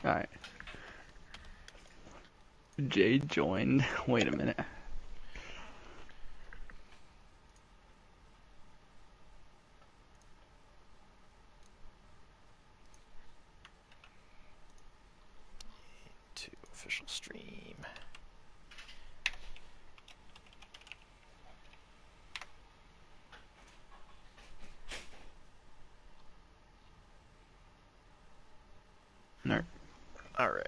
Alright. Jay joined. Wait a minute. To official stream. No. Alright.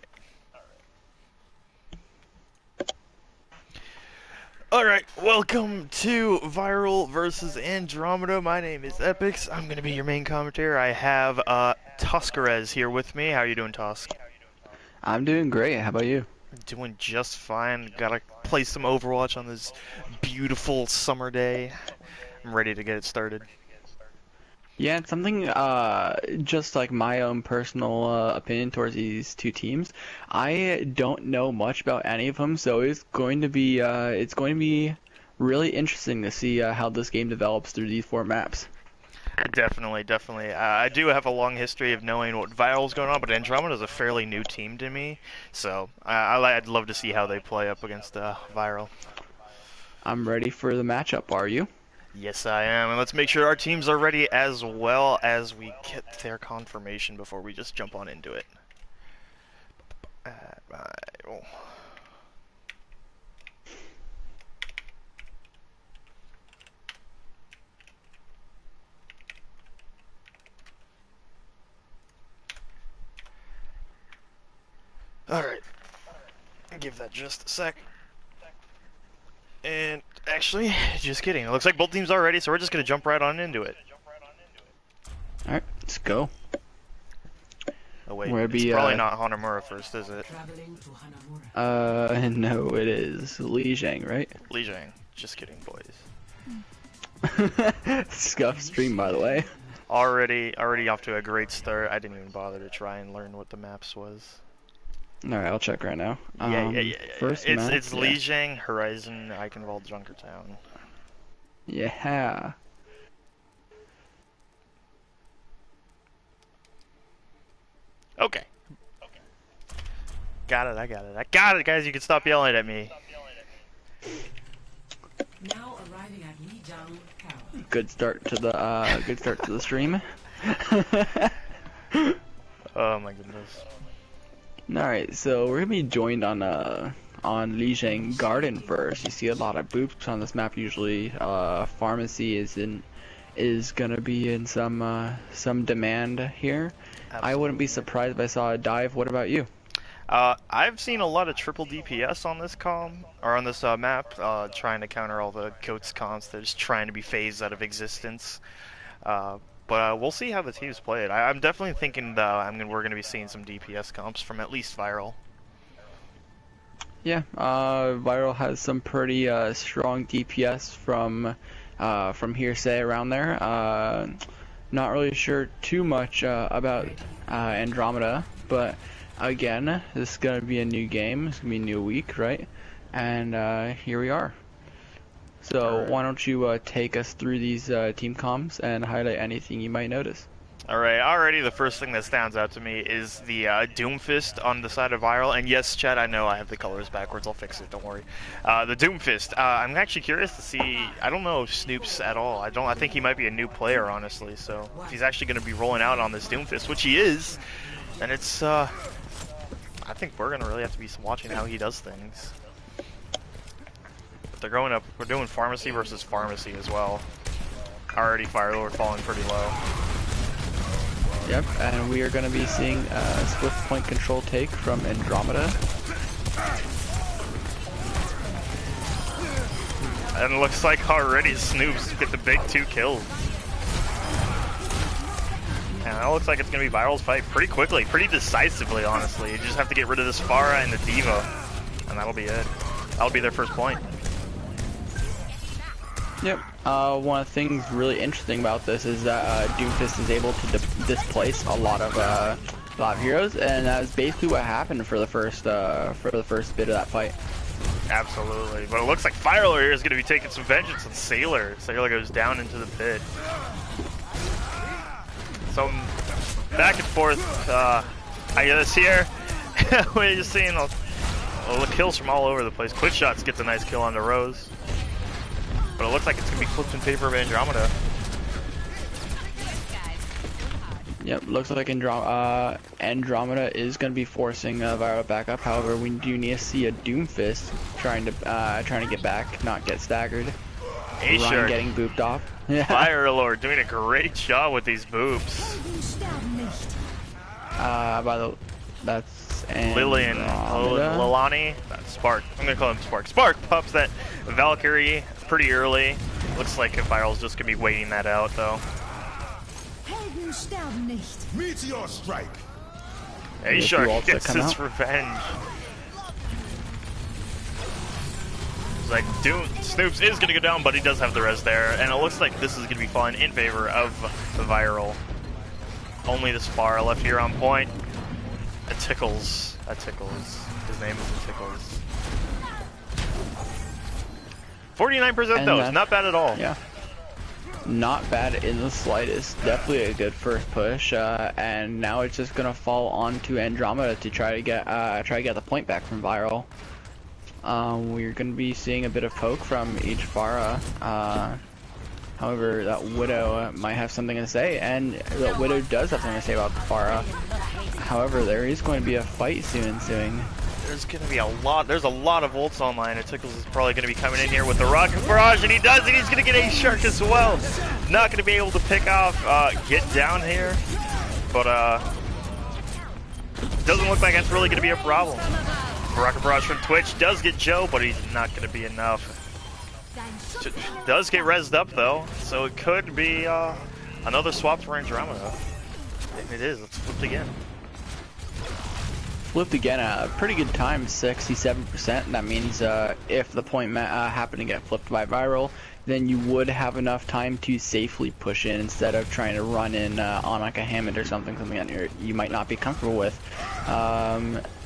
Alright, welcome to V1ral Vs Andromeda. My name is Epix. I'm going to be your main commentator. I have Toscarez here with me. How are you doing, Tosk? I'm doing great. How about you? Doing just fine. Gotta play some Overwatch on this beautiful summer day. I'm ready to get it started. Yeah, it's something, just like my own personal opinion towards these two teams. I don't know much about any of them, so it's going to be really interesting to see how this game develops through these four maps. Definitely, definitely. I do have a long history of knowing what V1ral's going on, but Andromeda is a fairly new team to me, so I'd love to see how they play up against V1ral. I'm ready for the matchup, are you? Yes, I am, and let's make sure our teams are ready as well as we get their confirmation before we just jump on into it. Right. Alright. Give that just a sec. And actually, just kidding. It looks like both teams are ready, so we're just going to jump right on into it. Alright, let's go. Oh wait, it's probably not Hanamura first, is it? No, it is Lijiang, right? Lijiang. Just kidding, boys. Scuff stream, by the way. Already off to a great start. I didn't even bother to try and learn what the maps was. Alright, I'll check right now. Yeah. First it's map, it's Lijiang, Horizon, Eichenwald, Junkertown. Yeah. Okay. Got it, I got it, guys. You can stop yelling at me. Now arriving at Lijiang Tower. Good start to the stream. Oh my goodness. Alright, so we're gonna be joined on Lijiang Garden first. You see a lot of boops on this map usually. Pharmacy is gonna be in some demand here. Absolutely. I wouldn't be surprised if I saw a dive. What about you? I've seen a lot of triple DPS on this map, trying to counter all the goats comps that is trying to be phased out of existence. But we'll see how the teams play it. I'm definitely thinking we're going to be seeing some DPS comps from at least V1ral. Yeah, V1ral has some pretty strong DPS from hearsay around there. Not really sure too much about Andromeda, but again, this is gonna be a new game. It's gonna be a new week, right? And here we are. So why don't you take us through these team comps and highlight anything you might notice? Alright, already the first thing that stands out to me is the Doomfist on the side of V1ral. And yes, Chad, I know I have the colors backwards. I'll fix it, don't worry. The Doomfist. I'm actually curious to see. I don't know Snoops at all. I think he might be a new player, honestly. So if he's actually going to be rolling out on this Doomfist, which he is, then it's. I think we're going to really have to be watching how he does things. But they're going up. We're doing Pharmacy versus Pharmacy as well. Already V1ral are falling pretty low. Yep, and we are going to be seeing a swift point control take from Andromeda. And it looks like already Snoops get the big 2 kills. And it looks like it's going to be V1ral's fight pretty quickly, pretty decisively, honestly. You just have to get rid of this Pharah and the Diva, and that'll be it. That'll be their first point. Yep. One of the things really interesting about this is that Doomfist is able to displace a lot of heroes, and that's basically what happened for the first bit of that fight. Absolutely, but it looks like V1ral here is going to be taking some vengeance on Sailor. Sailor goes down into the pit. Some back and forth I get this here. We're just seeing all the kills from all over the place. Quick Shots gets a nice kill on the Rose. But it looks like it's going to be flipped in favor of Andromeda. Yep, looks like Andromeda is going to be forcing V1ral back up. However, we do need to see a Doomfist trying to get back, not get staggered. Ryan getting booped off. Yeah. Fire Lord doing a great job with these boops. That's Lillian, Lilani, Spark. I'm gonna call him Spark. Spark pops that Valkyrie pretty early. Looks like V1ral's just gonna be waiting that out though. Meteor strike. A-Shark gets his revenge. It's like Snoops is gonna go down, but he does have the res there, and it looks like this is gonna be fun in favor of V1ral. Only this far left here on point. That tickles. That tickles. His name is Tickles. 49% though, it's not bad at all. Yeah. Not bad in the slightest. Definitely a good first push, and now it's just gonna fall on to Andromeda to try to get the point back from V1ral. We're gonna be seeing a bit of poke from each Pharah. However, that Widow might have something to say, and the Widow does have something to say about the Pharah. However, there is going to be a fight soon ensuing. There's gonna be a lot of ults online, and Tickles is probably gonna be coming in here with the Rocket Barrage, and he does it, he's gonna get A-Shark as well. Not gonna be able to pick off, get down here, but doesn't look like that's really gonna be a problem. Rocket Barrage from Twitch does get Joe, but he's not gonna be enough. Does get rezzed up though, so it could be another swap for Andromeda. If it is, let's flip it again. Flipped again at a pretty good time, 67%. That means if the point happened to get flipped by V1ral, then you would have enough time to safely push in instead of trying to run in on like a Hammond or something that you might not be comfortable with.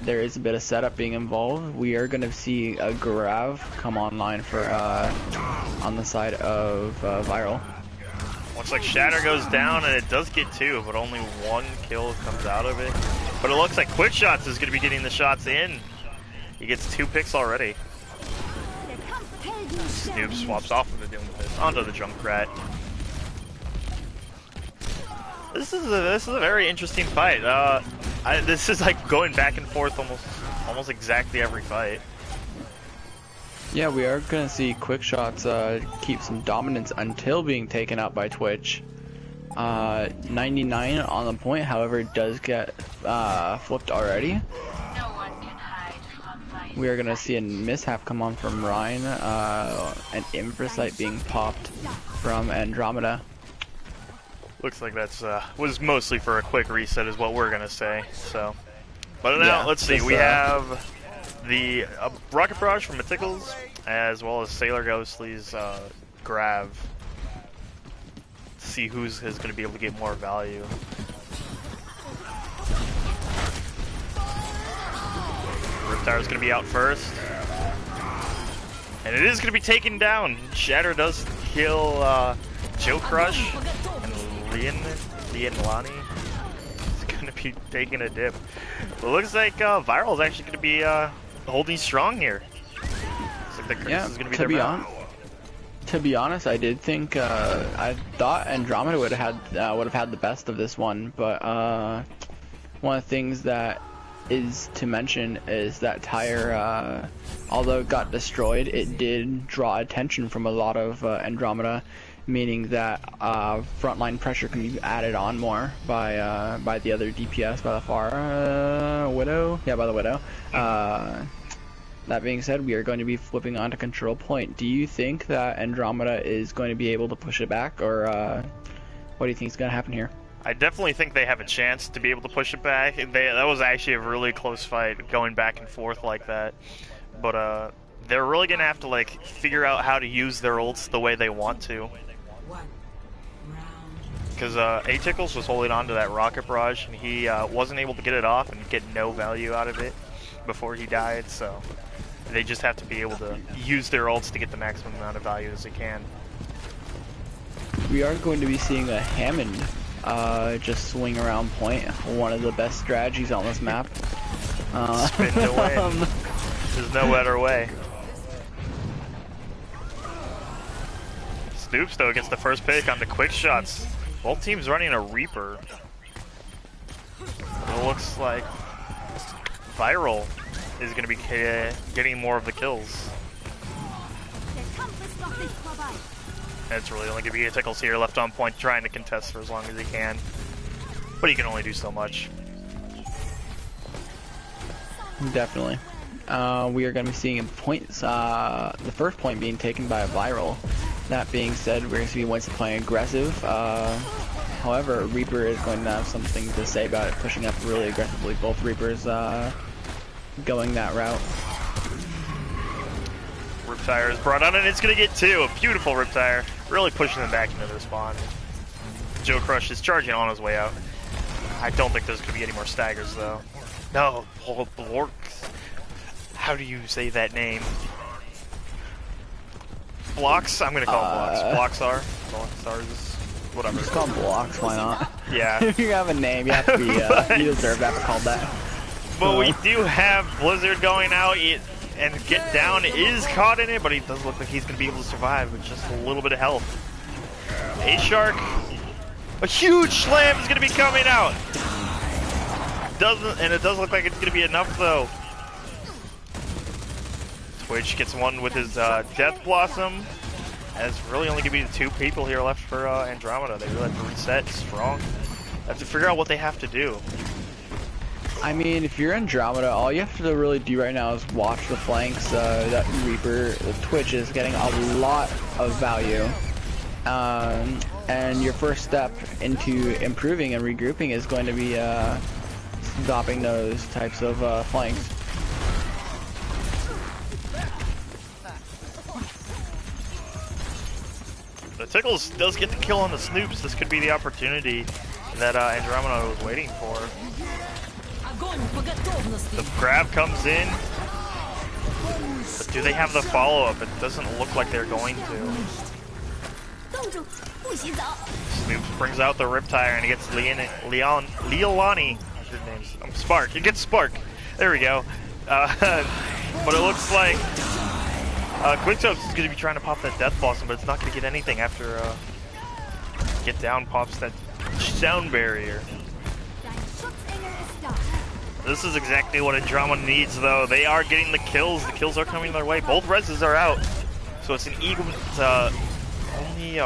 There is a bit of setup being involved. We are going to see a Grav come online for on the side of V1ral. Looks like Shatter goes down, and it does get two, but only one kill comes out of it. But it looks like Quick Shots is going to be getting the shots in. He gets 2 picks already. Snoop swaps off of the Doomfist onto the Junkrat. This is a very interesting fight. This is like going back and forth almost exactly every fight. Yeah, we are gonna see Quick Shots keep some dominance until being taken out by Twitch. 99 on the point, however, does get flipped already. We are gonna see a mishap come on from Ryan, an Infrasight being popped from Andromeda. Looks like that's was mostly for a quick reset, is what we're gonna say. So, but now yeah, let's see. We have the Rocket Barrage from Tickles, as well as Sailor Ghostly's Grav. See who's going to be able to get more value. Riptire is going to be out first, and it is going to be taken down. Shatter does kill Joe Crush, and Lani is going to be taking a dip. It looks like V1ral is actually going to be holding strong here. Looks like the curse is going to be their mount. To be honest, I did think I thought Andromeda would have had the best of this one, but one of the things that is to mention is that Tyre, although it got destroyed, it did draw attention from a lot of Andromeda, meaning that frontline pressure can be added on more by the other DPS, by the Widow, by the Widow. That being said, we are going to be flipping onto control point. Do you think that Andromeda is going to be able to push it back, or what do you think is going to happen here? I definitely think they have a chance to be able to push it back. That was actually a really close fight, going back and forth like that. But they're really going to have to like figure out how to use their ults the way they want to. Because A-Tickles was holding on to that Rocket Barrage, and he wasn't able to get it off and get no value out of it before he died, so they just have to be able to use their ults to get the maximum amount of value as they can. We are going to be seeing a Hammond just swing around point. One of the best strategies on this map. Spin to win. There's no better way. Snoops though gets the first pick on the quick shots. Both teams running a Reaper. It looks like V1ral is going to be getting more of the kills. And it's really only going to be Tickles here left on point trying to contest for as long as he can. But he can only do so much. Definitely. We are going to be seeing points, the first point being taken by V1ral. That being said, we're going to see Winston playing aggressive. However, Reaper is going to have something to say about it, pushing up really aggressively. Both Reapers going that route. Riptire is brought on and it's going to get two. A beautiful Riptire, really pushing them back into their spawn. Joe Crush is charging on his way out. I don't think there's going to be any more staggers though. No, Blork. How do you say that name? Blocks? I'm gonna call them Blocks. Blocksar is whatever. Just call them Blocks, why not? Yeah. If you have a name, you have to be, you deserve to have it called that. But we do have Blizzard going out, and Get Down is caught in it, but he does look like he's gonna be able to survive with just a little bit of health. A-Shark, a huge slam is gonna be coming out. It does look like it's gonna be enough though. Twitch gets one with his Death Blossom. And it's really only going to be the two people here left for Andromeda. They really have to reset strong. They have to figure out what they have to do. I mean, if you're Andromeda, all you have to really do right now is watch the flanks. That Reaper, Twitch is getting a lot of value. And your first step into improving and regrouping is going to be stopping those types of flanks. The Tickles does get the kill on the Snoops. This could be the opportunity that Andromeda was waiting for. The grab comes in. But do they have the follow-up? It doesn't look like they're going to. Snoops brings out the Riptire and he gets Leolani. Spark. He gets Spark. There we go. But it looks like Quicksoap's is going to be trying to pop that Death Blossom, but it's not going to get anything after Get Down pops that sound barrier. This is exactly what Andromeda needs, though. They are getting the kills. The kills are coming their way. Both reses are out. So it's an equal, only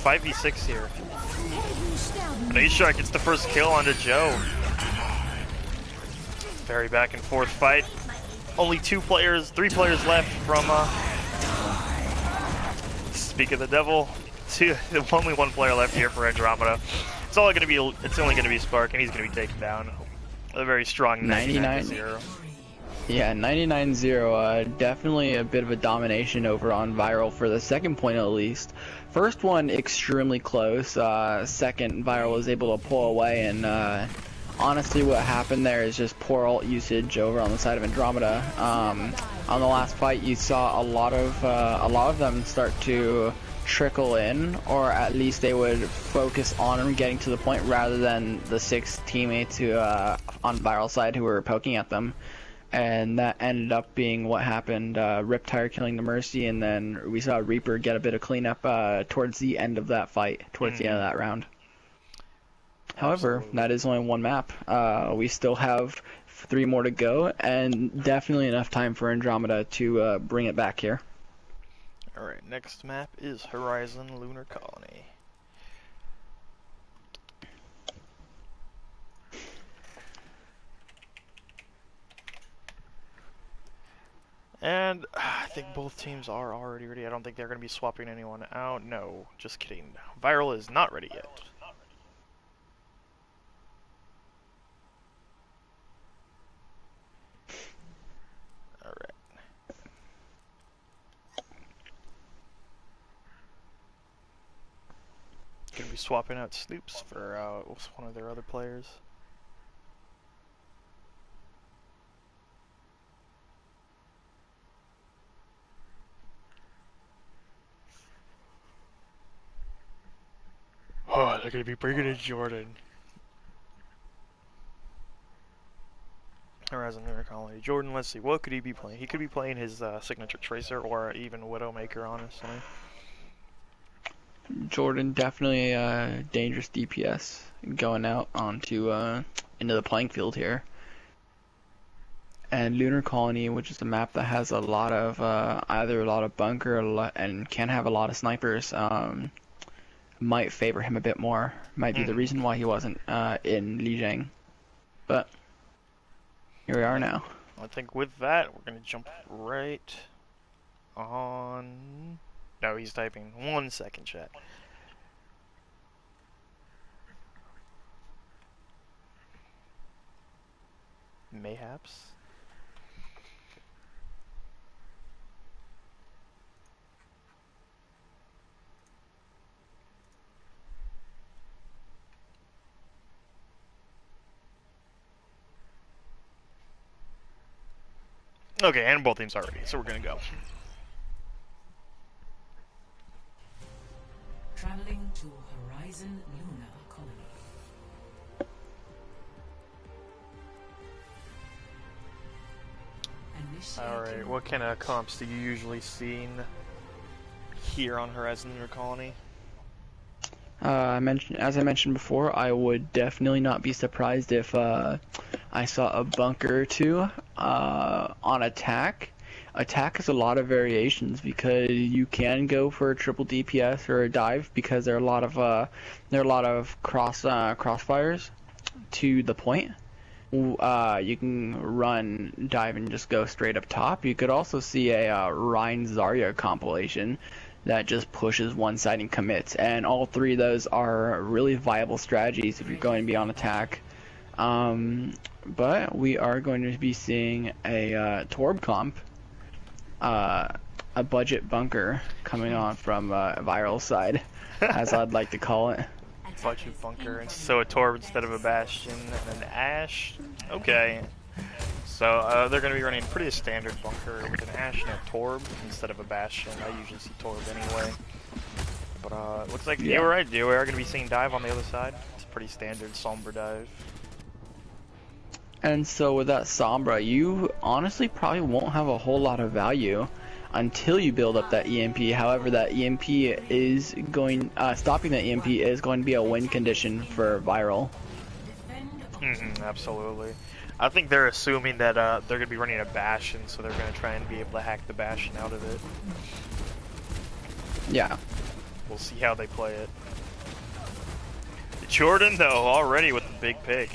5v6 here. And A-Shark gets the first kill onto Joe. Very back and forth fight. Only three players left from, speak of the devil, only one player left here for Andromeda. It's only gonna be Spark, and he's gonna be taken down. A very strong 99-0. Yeah, 99-0. Definitely a bit of a domination over on V1ral for the second point at least. First one extremely close. Second, V1ral was able to pull away, and honestly, what happened there is just poor ult usage over on the side of Andromeda. On the last fight, you saw a lot of them start to trickle in, or at least they would focus on getting to the point rather than the 6 teammates who on V1ral side who were poking at them. And that ended up being what happened. Riptire killing the Mercy, and then we saw Reaper get a bit of cleanup towards the end of that fight, towards the end of that round. However, that is only one map. We still have 3 more to go, and definitely enough time for Andromeda to bring it back here. Alright, next map is Horizon Lunar Colony. And I think both teams are already ready. I don't think they're going to be swapping anyone out. No, just kidding. V1ral is not ready yet. Gonna be swapping out Snoops for one of their other players. Oh, they're gonna be bringing in Jordan. Horizon Lunar Colony. Jordan, let's see, what could he be playing? He could be playing his signature Tracer or even Widowmaker, honestly. Jordan definitely a dangerous DPS going out onto into the playing field here. And Lunar Colony, which is a map that has a lot of either a lot of bunker and can have a lot of snipers, might favor him a bit more. Might be the reason why he wasn't in Lijiang. But here we are now. I think with that, we're gonna jump right on. No, he's typing. 1 second, chat. Mayhaps. Okay, and both teams are ready, so we're gonna go. Traveling to Horizon Lunar Colony. Alright, what kind of comps do you usually see here on Horizon Lunar Colony? As I mentioned before, I would definitely not be surprised if I saw a bunker or two on attack. Attack has a lot of variations because you can go for a triple DPS or a dive because there are a lot of crossfires to the point. You can run, dive, and just go straight up top. You could also see a Rhine Zarya compilation that just pushes one side and commits, and all three of those are really viable strategies if you're going to be on attack. But we are going to be seeing a Torb comp, a budget bunker coming on from V1ral's side, as I'd like to call it. Budget bunker, and so a Torb instead of a Bastion, and an Ashe. Okay. So they're going to be running pretty standard bunker with an Ashe and a Torb instead of a Bastion. I usually see Torb anyway. But looks like you were right, we are going to be seeing dive on the other side. It's a pretty standard Sombra dive. And so with that Sombra, you honestly probably won't have a whole lot of value until you build up that EMP. However, that EMP is going, stopping that EMP is going to be a win condition for V1ral. Absolutely. I think they're assuming that they're going to be running a Bastion, so they're going to try and be able to hack the Bastion out of it. Yeah. We'll see how they play it. Jordan, though, already with the big pick.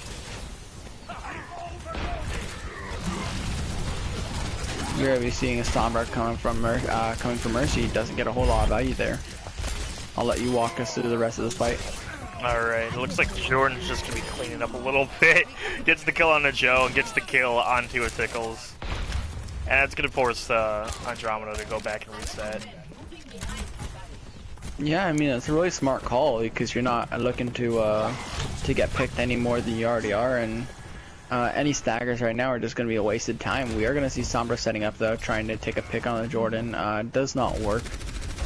You're going to be seeing a Sombra coming from Mercy. Doesn't get a whole lot of value there. I'll let you walk us through the rest of this fight. Alright, it looks like Jordan's just going to be cleaning up a little bit. Gets the kill on a Joe and gets the kill onto a Tickles. And that's going to force Andromeda to go back and reset. Yeah, I mean, it's a really smart call because you're not looking to get picked any more than you already are, and any staggers right now are just going to be a wasted time. We are going to see Sombra setting up, though, trying to take a pick on the Jordan. Does not work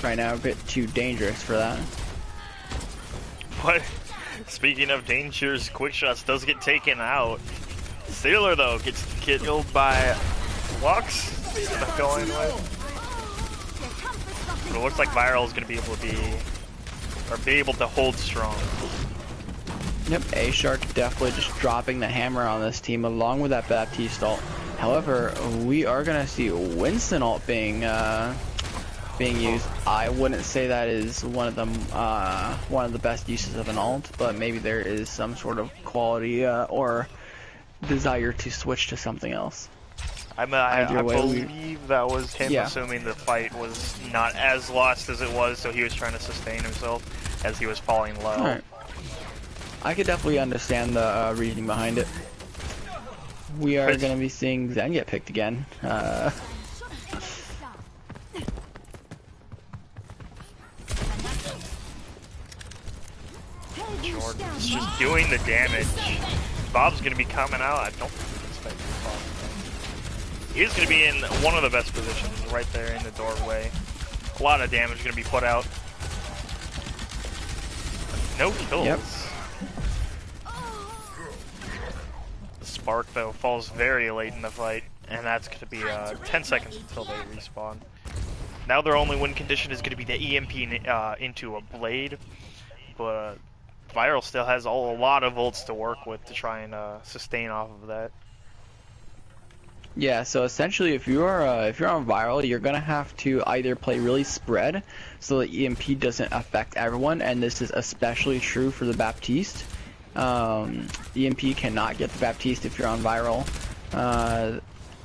right now, a bit too dangerous for that. But speaking of dangers, quick shots does get taken out. Sailor though gets killed by Lux. Going with. But it looks like V1ral is going to be able to hold strong. Yep, A-Shark definitely just dropping the hammer on this team along with that Baptiste ult. However, we are going to see Winston ult being used. I wouldn't say that is one of the best uses of an ult, but maybe there is some sort of quality or desire to switch to something else. I believe that was him assuming the fight was not as lost as it was, so he was trying to sustain himself as he was falling low. Right. I could definitely understand the reasoning behind it. We are going to be seeing Zen get picked again. Jordan's just doing the damage. Bob's gonna be coming out. I don't expect Bob. He's gonna be in one of the best positions, right there in the doorway. A lot of damage gonna be put out. No kills. Yep. The spark, though, falls very late in the fight, and that's going to be 10 seconds until they respawn. Now their only win condition is going to be the EMP into a blade, but V1ral still has a lot of ults to work with to try and sustain off of that. Yeah, so essentially if you're on V1ral, you're gonna have to either play really spread so that EMP doesn't affect everyone, and this is especially true for the Baptiste. EMP cannot get the Baptiste if you're on V1ral.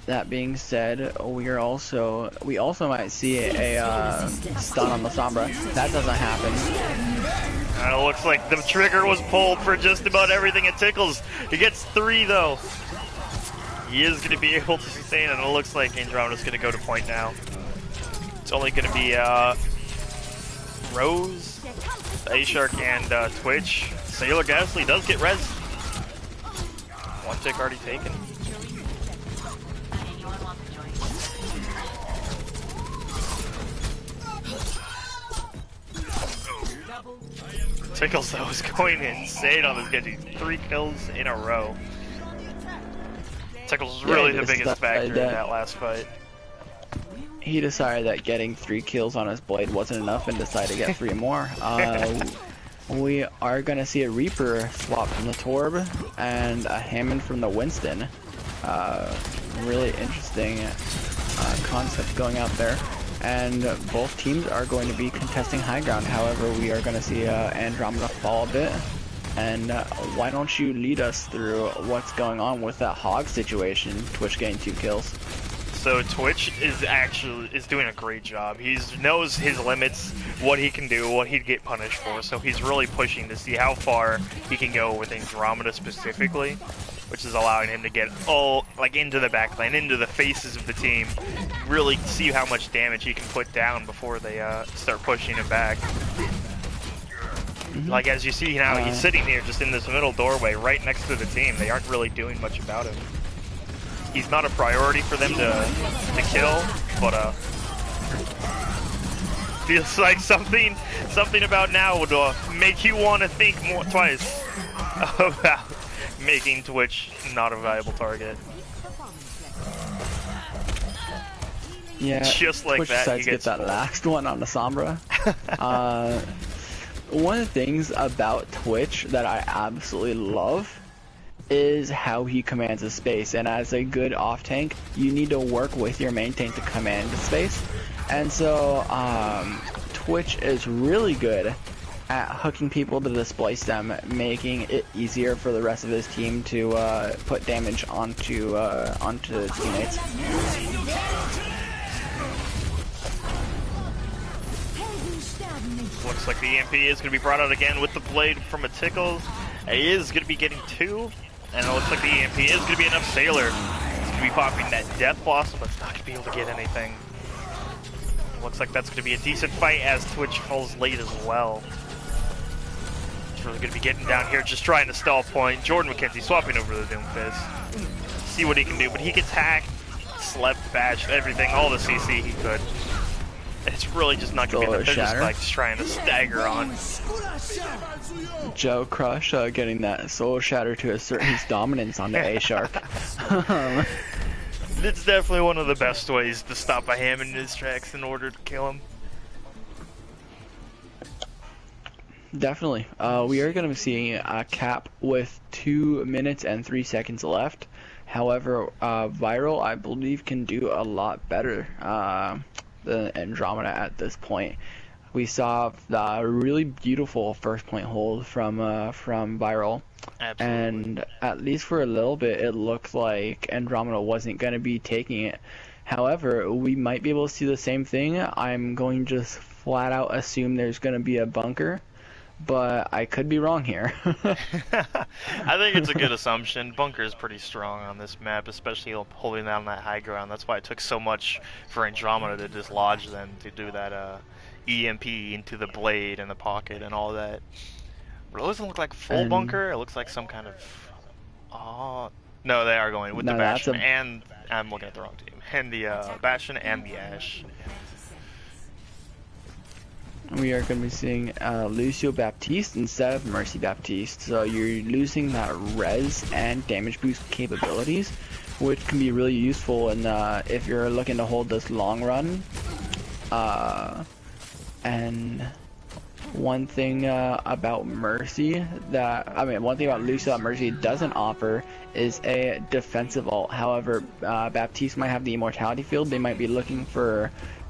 That being said, we also might see a stun on the Sombra. That doesn't happen. It looks like the trigger was pulled for just about everything it tickles. He gets 3 though. He is going to be able to sustain, and it looks like Andromeda's going to go to point now. It's only going to be Rose, A-Shark, and Twitch. Sailor Ghastly does get res. 1 tick already taken. Tickles though is going insane on this, getting 3 kills in a row. Tickles was really the biggest factor in that last fight. He decided that getting 3 kills on his blade wasn't enough and decided to get 3 more. We are gonna see a Reaper swap from the Torb and a Hammond from the Winston. Really interesting concept going out there. And both teams are going to be contesting high ground. However, we are going to see Andromeda fall a bit. And why don't you lead us through what's going on with that hog situation? Twitch getting 2 kills. So Twitch is doing a great job. He knows his limits, what he can do, what he'd get punished for. So he's really pushing to see how far he can go with Andromeda specifically, which is allowing him to get into the backline, into the faces of the team, really see how much damage he can put down before they start pushing it back. Like as you see now, he's sitting here just in this middle doorway right next to the team. They aren't really doing much about him. He's not a priority for them to kill, but feels like something about now would make you want to think twice about making Twitch not a viable target. Yeah, just like Twitch that, decides to get that last one on the Sombra. One of the things about Twitch that I absolutely love is how he commands the space, and as a good off tank, you need to work with your main tank to command the space. And so Twitch is really good at hooking people to displace them, making it easier for the rest of his team to put damage onto teammates. Looks like the EMP is going to be brought out again with the blade from a tickle. He is going to be getting 2, and it looks like the EMP is going to be enough. Sailor is going to be popping that Death Blossom, but it's not going to be able to get anything. Looks like that's going to be a decent fight as Twitch falls late as well. He's really going to be getting down here, just trying to stall point. Jordan McKenzie swapping over the Doomfist. See what he can do, but he gets hacked, slept, bashed, everything, all the CC he could. It's really just not going to be enough. They're just like trying to stagger on. Joe Crush getting that Soul Shatter to assert his dominance on the A-Shark. It's definitely one of the best ways to stop a Hammond in his tracks in order to kill him. Definitely. We are going to be seeing a cap with 2 minutes and 3 seconds left. However, V1ral, I believe, can do a lot better than Andromeda at this point. We saw the really beautiful first point hold from V1ral. Absolutely. And at least for a little bit, it looked like Andromeda wasn't going to be taking it. However, we might be able to see the same thing. I'm going to just flat out assume there's going to be a bunker, but I could be wrong here. I think it's a good assumption. Bunker is pretty strong on this map, especially holding down that high ground. That's why it took so much for Andromeda to dislodge them, to do that EMP into the blade and the pocket and all that. But it doesn't look like full bunker. It looks like some kind of... no, they are going with the Bastion and... I'm looking at the wrong team. And the Bastion and the Ash. we are going to be seeing Lucio Baptiste instead of Mercy Baptiste. So you're losing that res and damage boost capabilities, which can be really useful in, if you're looking to hold this long run. And one thing about Mercy one thing about Lucio that Mercy doesn't offer is a defensive ult. However, Baptiste might have the immortality field. They might be looking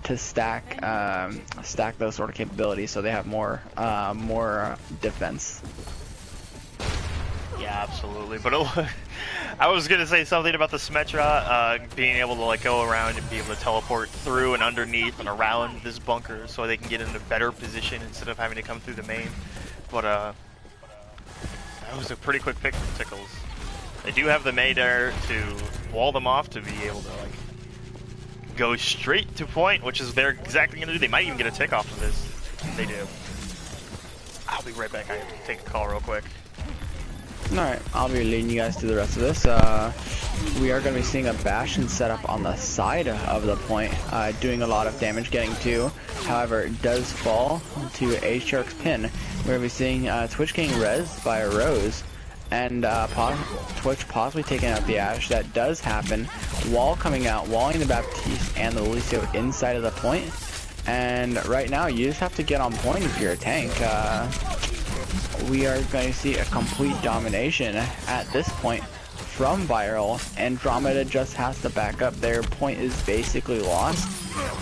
to stack those sort of capabilities, so they have more defense. Yeah, absolutely. But I was gonna say something about the Symmetra being able to like go around and be able to teleport through and underneath and around this bunker, so they can get in a better position instead of having to come through the main. But that was a pretty quick pick from Tickles. They do have the Mei there to wall them off to be able to like go straight to point, which is they're exactly gonna do. They might even get a tick off of this. They do. I'll be right back. I have to take a call real quick. Alright, I'll be leading you guys through the rest of this. We are going to be seeing a Bastion setup on the side of the point, doing a lot of damage getting to. However, it does fall to A-Shark's pin. We're going to be seeing Twitch getting res by a Rose, and Twitch possibly taking out the Ashe. That does happen. Wall coming out, walling the Baptiste and the Lucio inside of the point. And right now, you just have to get on point if you're a tank. We are going to see a complete domination at this point from V1ral. Andromeda just has to back up. Their point is basically lost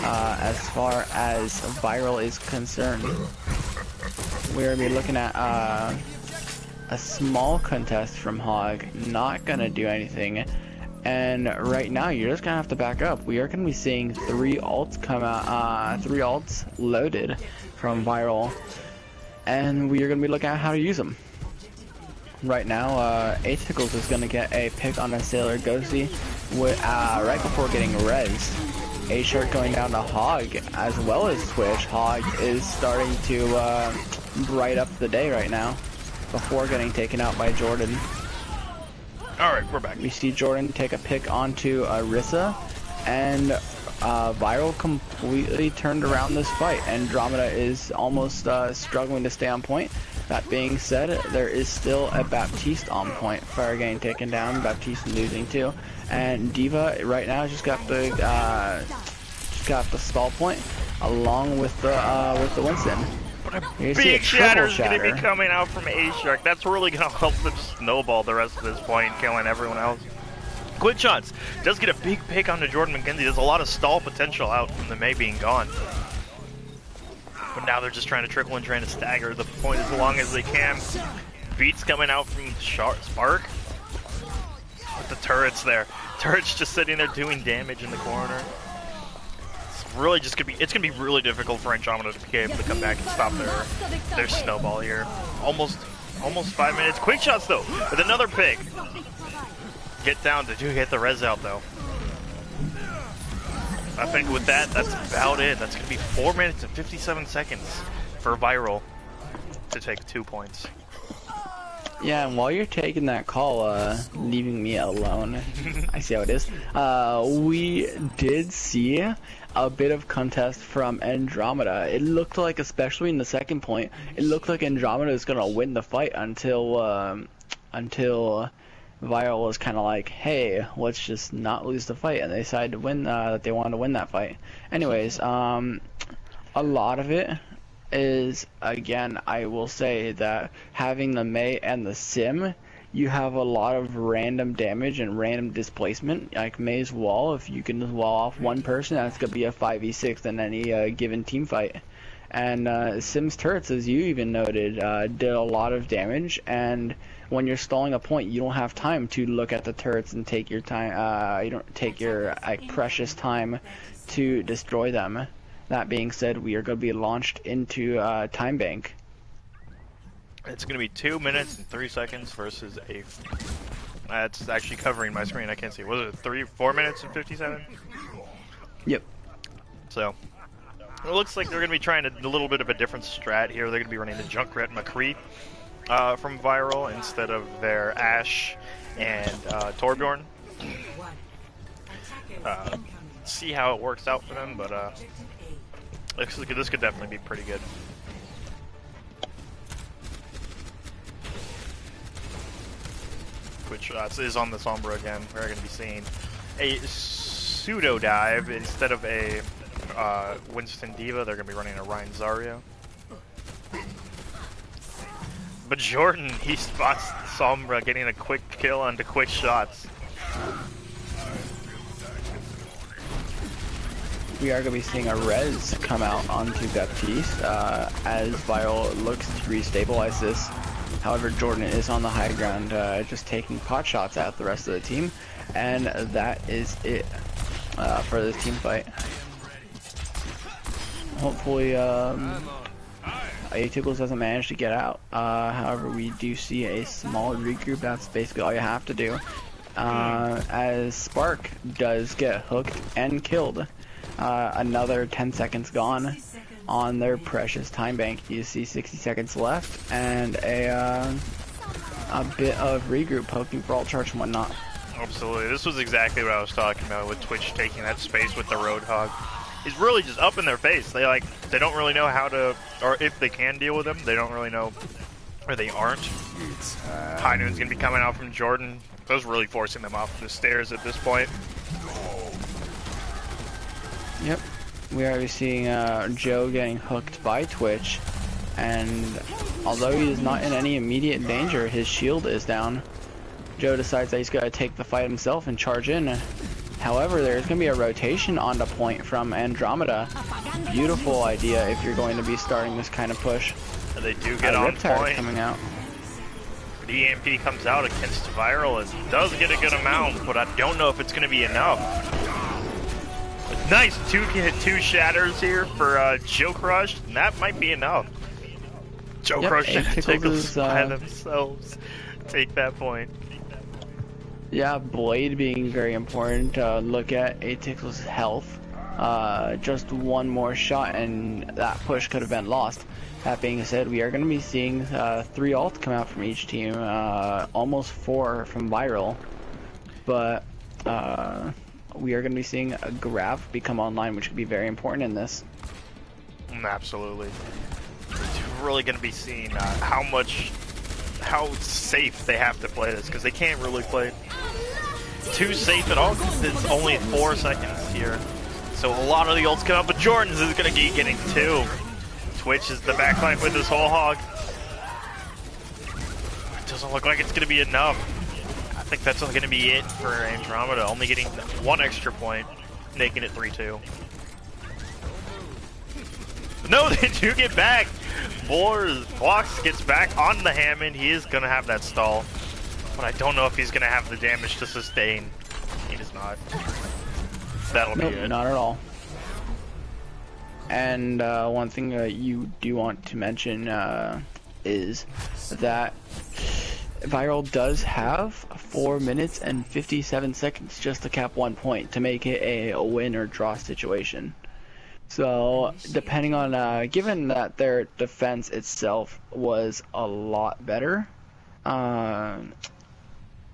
as far as V1ral is concerned. We're going to be looking at a small contest from Hog. Not going to do anything. And right now, you're just going to have to back up. We are going to be seeing 3 ults come out, 3 ults loaded from V1ral. And we are going to be looking at how to use them. Right now, Atypicals is going to get a pick on a Sailor Ghosty right before getting res. A-Shark going down to Hog as well as Twitch. Hog is starting to bright up the day right now before getting taken out by Jordan. Alright, we're back. We see Jordan take a pick onto Arissa, and V1ral completely turned around this fight. Andromeda is almost struggling to stay on point. That being said, there is still a Baptiste on point. Fire getting taken down, Baptiste losing too, and D.Va right now just got the stall point along with the Winston. But a big shatter's gonna be coming out from A-Shark. That's really gonna help them snowball the rest of this point, killing everyone else. Quick shots does get a big pick onto Jordan McKenzie. There's a lot of stall potential out from the Mei being gone. But now they're just trying to trickle and trying to stagger the point as long as they can. Beats coming out from Spark. With the turrets there. Turrets just sitting there doing damage in the corner. It's really just gonna be really difficult for Andromeda to be able to come back and stop their snowball here. Almost 5 minutes. Quick shots though, with another pick. Get down to get the res out though. I think with that, that's about it. That's gonna be 4 minutes and 57 seconds for V1ral to take 2 points. Yeah, and while you're taking that call, leaving me alone, I see how it is. We did see a bit of contest from Andromeda. It looked like, especially in the second point, it looked like Andromeda was gonna win the fight until V1ral was kind of like, hey, let's just not lose the fight, and they decided to win, that they wanted to win that fight. Anyways, a lot of it is, again, I will say that having the Mei and the Sim, you have a lot of random damage and random displacement. Like Mei's wall, if you can wall off one person, that's going to be a 5v6 in any given team fight. And Sim's turrets, as you even noted, did a lot of damage, and when you're stalling a point, you don't have time to look at the turrets and take your time, you don't take your precious time to destroy them. That being said, we are going to be launched into Time Bank. It's going to be 2 minutes and 3 seconds versus a... That's actually covering my screen, I can't see. Was it 4 minutes and 57? Yep. So, it looks like they're going to be trying a little bit of a different strat here. They're going to be running the Junkrat McCree from V1ral instead of their Ashe and Torbjorn. See how it works out for them, but This could definitely be pretty good. Which is on the Sombra again. We're going to be seeing a pseudo dive instead of a Winston Diva. They're going to be running a Ryan Zarya. But Jordan, he spots Sombra getting a quick kill onto quick shots. We are going to be seeing a res come out onto Baptiste as V1ral looks to restabilize this. However, Jordan is on the high ground, just taking pot shots at the rest of the team, and that is it for this team fight. Hopefully, Atypical doesn't manage to get out. However, we do see a small regroup. That's basically all you have to do. As Spark does get hooked and killed. Another 10 seconds gone on their precious time bank. You see 60 seconds left and a bit of regroup poking for alt charge and whatnot. Absolutely. This was exactly what I was talking about with Twitch taking that space with the Roadhog. He's really just up in their face. They don't really know how to, or if they can deal with him, they don't really know, or they aren't. High Noon's gonna be coming out from Jordan. That was really forcing them off the stairs at this point. Yep. We are seeing Joe getting hooked by Twitch, and although he is not in any immediate danger, his shield is down. Joe decides that he's got to take the fight himself and charge in. However, there's going to be a rotation onto point from Andromeda. Beautiful idea if you're going to be starting this kind of push. And they do get on point. Coming out. The EMP comes out against V1ral and does get a good amount, but I don't know if it's going to be enough. Nice two shatters here for Joe Crush, and that might be enough. Joe Crush and Tickles by themselves take that point. Yeah, Blade being very important. Look at Atypical's health. Just one more shot and that push could have been lost. That being said, we are going to be seeing 3 ults come out from each team. Almost 4 from V1ral. But we are going to be seeing a grab become online, which could be very important in this. Absolutely. We're really going to be seeing how safe they have to play this, because they can't really play too safe at all, because it's only 4 seconds here. So a lot of the ults come out, but Jordan's is going to be getting 2. Twitch is the backline with his whole hog. It doesn't look like it's going to be enough. I think that's going to be it for Andromeda, only getting 1 extra point, making it 3-2. No, they do get back. Blocks gets back on the Hammond. He is going to have that stall, but I don't know if he's going to have the damage to sustain. He does not. That'll be it. Not at all. And one thing you do want to mention is that V1ral does have 4 minutes and 57 seconds just to cap 1 point to make it a win or draw situation. So depending on, given that their defense itself was a lot better, I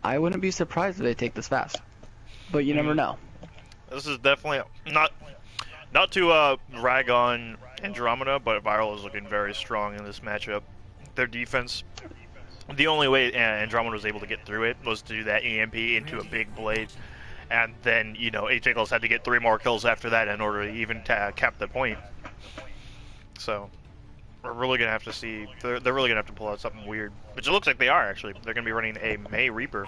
wouldn't be surprised if they take this fast. But you never know. This is definitely not to rag on Andromeda, but V1ral is looking very strong in this matchup. Their defense, the only way Andromeda was able to get through it was to do that EMP into a big blade. And then, you know, Atypicals had to get 3 more kills after that in order to even cap the point. So, we're really going to have to see, they're really going to have to pull out something weird. Which it looks like they are, actually. They're going to be running a May Reaper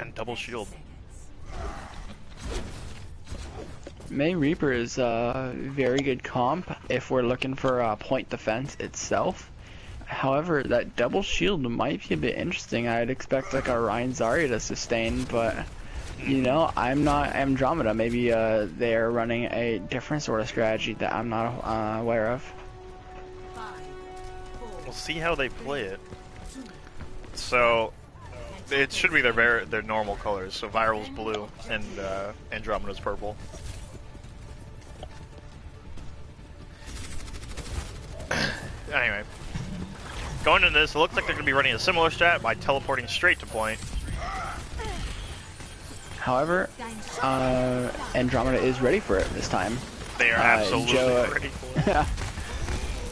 and double shield. May Reaper is a very good comp if we're looking for point defense itself. However, that double shield might be a bit interesting. I'd expect like a Ryan Zarya to sustain, but you know, I'm not Andromeda. Maybe they're running a different sort of strategy that I'm not aware of. We'll see how they play it. So, it should be their normal colors. So V1ral's blue and Andromeda's purple. Anyway, going into this, it looks like they're going to be running a similar strat by teleporting straight to point. However, Andromeda is ready for it this time. They are absolutely Joe, ready for it.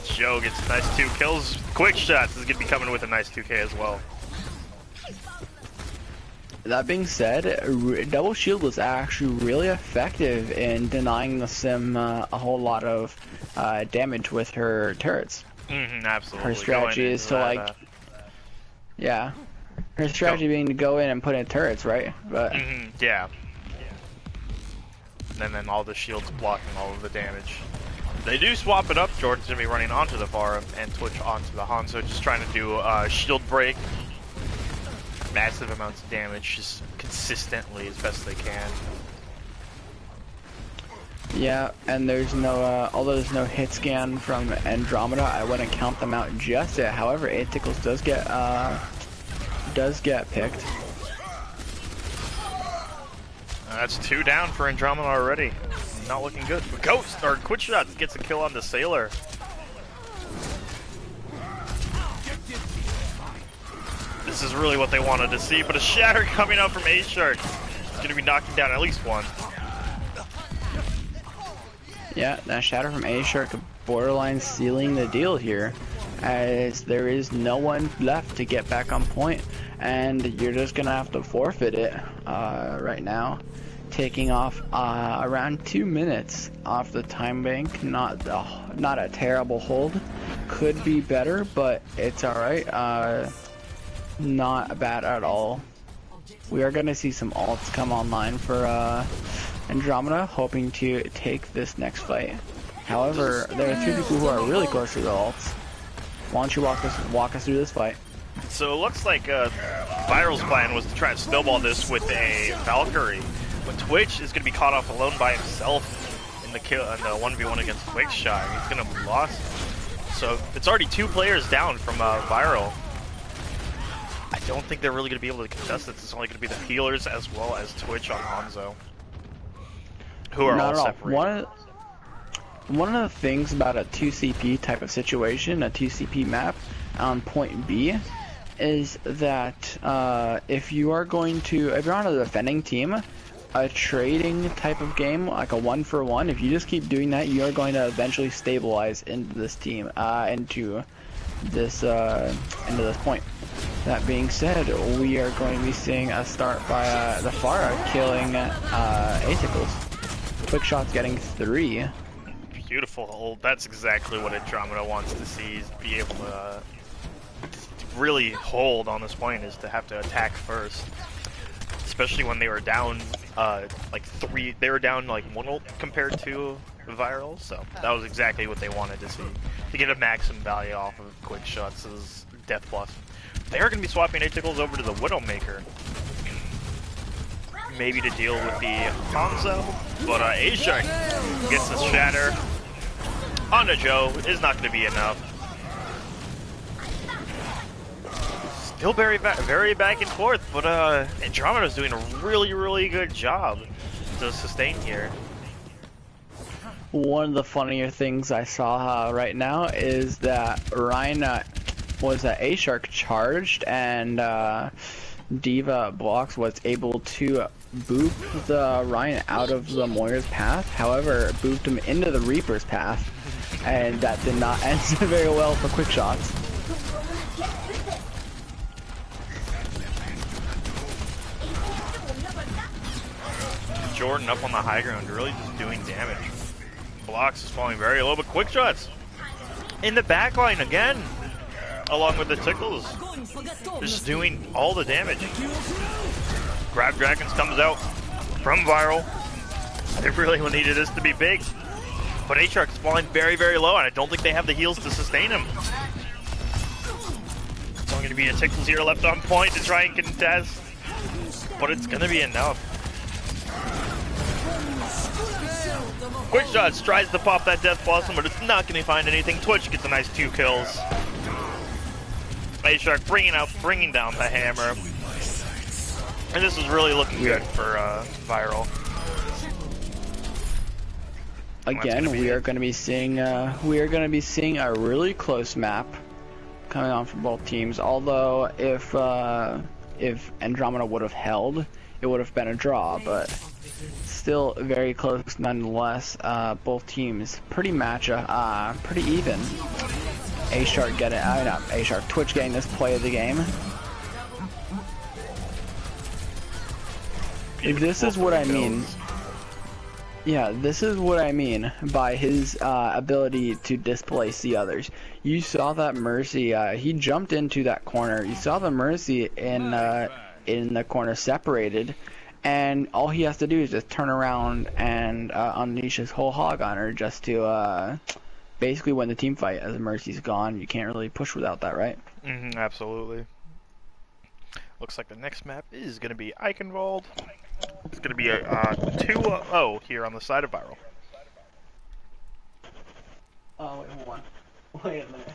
Joe gets a nice 2 kills. Quick shots is going to be coming with a nice 2K as well. That being said, Double Shield was actually really effective in denying the Sim a whole lot of damage with her turrets. Absolutely. Her strategy is to like, yeah, her strategy being to go in and put in turrets, right? But yeah. And then all the shields blocking all of the damage. They do swap it up. Jordan's gonna be running onto the Pharah and Twitch onto the Hanzo, just trying to do a shield break. Massive amounts of damage, just consistently as best they can. Yeah, and there's no, although there's no hit scan from Andromeda, I wouldn't count them out just yet. However, 8 tickles does get picked. That's 2 down for Andromeda already. Not looking good. Ghost or Quick Shots gets a kill on the Sailor. This is really what they wanted to see, but a shatter coming out from A-Shark. It's going to be knocking down at least one. Yeah, that shatter from A-Shark borderline sealing the deal here, as there is no one left to get back on point, and you're just gonna have to forfeit it right now, taking off around 2 minutes off the time bank. Not a terrible hold, could be better, but it's all right. Not bad at all. We are gonna see some ults come online for Andromeda, hoping to take this next fight. However, there are 2 people who are really close to the ults. Why don't you walk us through this fight? So it looks like V1ral's plan was to try and snowball this with a Valkyrie, but Twitch is going to be caught off alone by himself in the 1v1 against Quickshot. He's going to be lost. So it's already 2 players down from V1ral. I don't think they're really going to be able to contest this. It's only going to be the healers as well as Twitch on Hanzo, who are all separated. One of the things about a 2CP type of situation, a 2CP map on point B, is that if you're on a defending team, a trading type of game, like a 1-for-1, if you just keep doing that, you are going to eventually stabilize into this team, into this point. That being said, we are going to be seeing a start by the Pharah killing Atycles. Quick Shot's getting 3. Beautiful hold. That's exactly what Andromeda wants to see, is be able to really hold on this point, is to have to attack first. Especially when they were down like 3, they were down like 1 ult compared to V1ral, so that was exactly what they wanted to see. To get a maximum value off of Quick Shots' death plus. They're going to be swapping Atycles over to the Widowmaker. Maybe to deal with the Hanzo, but A-Shark gets the shatter onto Joe. Is not going to be enough. Still very back and forth, but Andromeda's doing a really good job to sustain here. One of the funnier things I saw right now is that Ryan was that A-Shark charged, and Diva Blocks was able to boop the Ryan out of the Moira's path. However, booped him into the Reaper's path, and that did not end very well for Quick Shots. Jordan up on the high ground, really just doing damage. Blocks is falling very low, but Quick Shots in the backline again, along with the Tickles, just doing all the damage. Grab Dragons comes out from V1ral. They really needed this to be big, but A-Shark is falling very low, and I don't think they have the heals to sustain him. It's only going to be a Tickles here left on point to try and contest, but it's going to be enough. Quick Shots tries to pop that Death Blossom, but it's not going to find anything. Twitch gets a nice 2 kills. A-Shark bringing down the hammer. And this is really looking good for V1ral. Again, we are going to be seeing a really close map coming on from both teams. Although if Andromeda would have held, it would have been a draw, but still very close nonetheless. Both teams pretty pretty even. A-Shark get it. Not A-Shark. Twitch getting this play of the game. This is what I mean. Yeah, this is what I mean by his ability to displace the others. You saw that Mercy, he jumped into that corner. You saw the Mercy in the corner separated, and all he has to do is just turn around and unleash his whole hog on her just to basically win the team fight. As Mercy's gone, you can't really push without that, right? Absolutely. Looks like the next map is going to be Eichenwald. It's going to be a 2-0 here on the side of V1ral. Oh, wait, hold on. Wait a minute.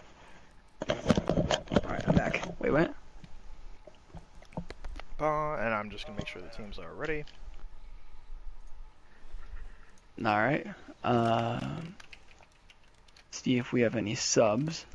Alright, I'm back. Wait, what? And I'm just going to make sure the teams are ready. Alright. See if we have any subs.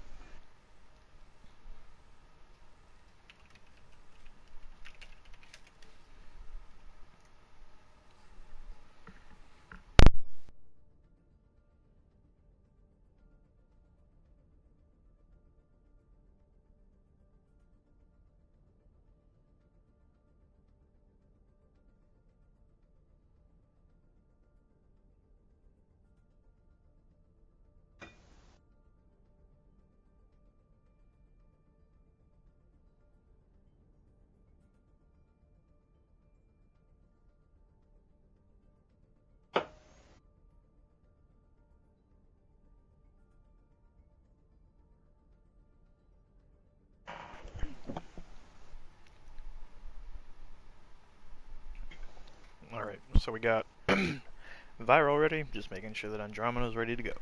Alright, so we got V1ral ready, just making sure that Andromeda's ready to go.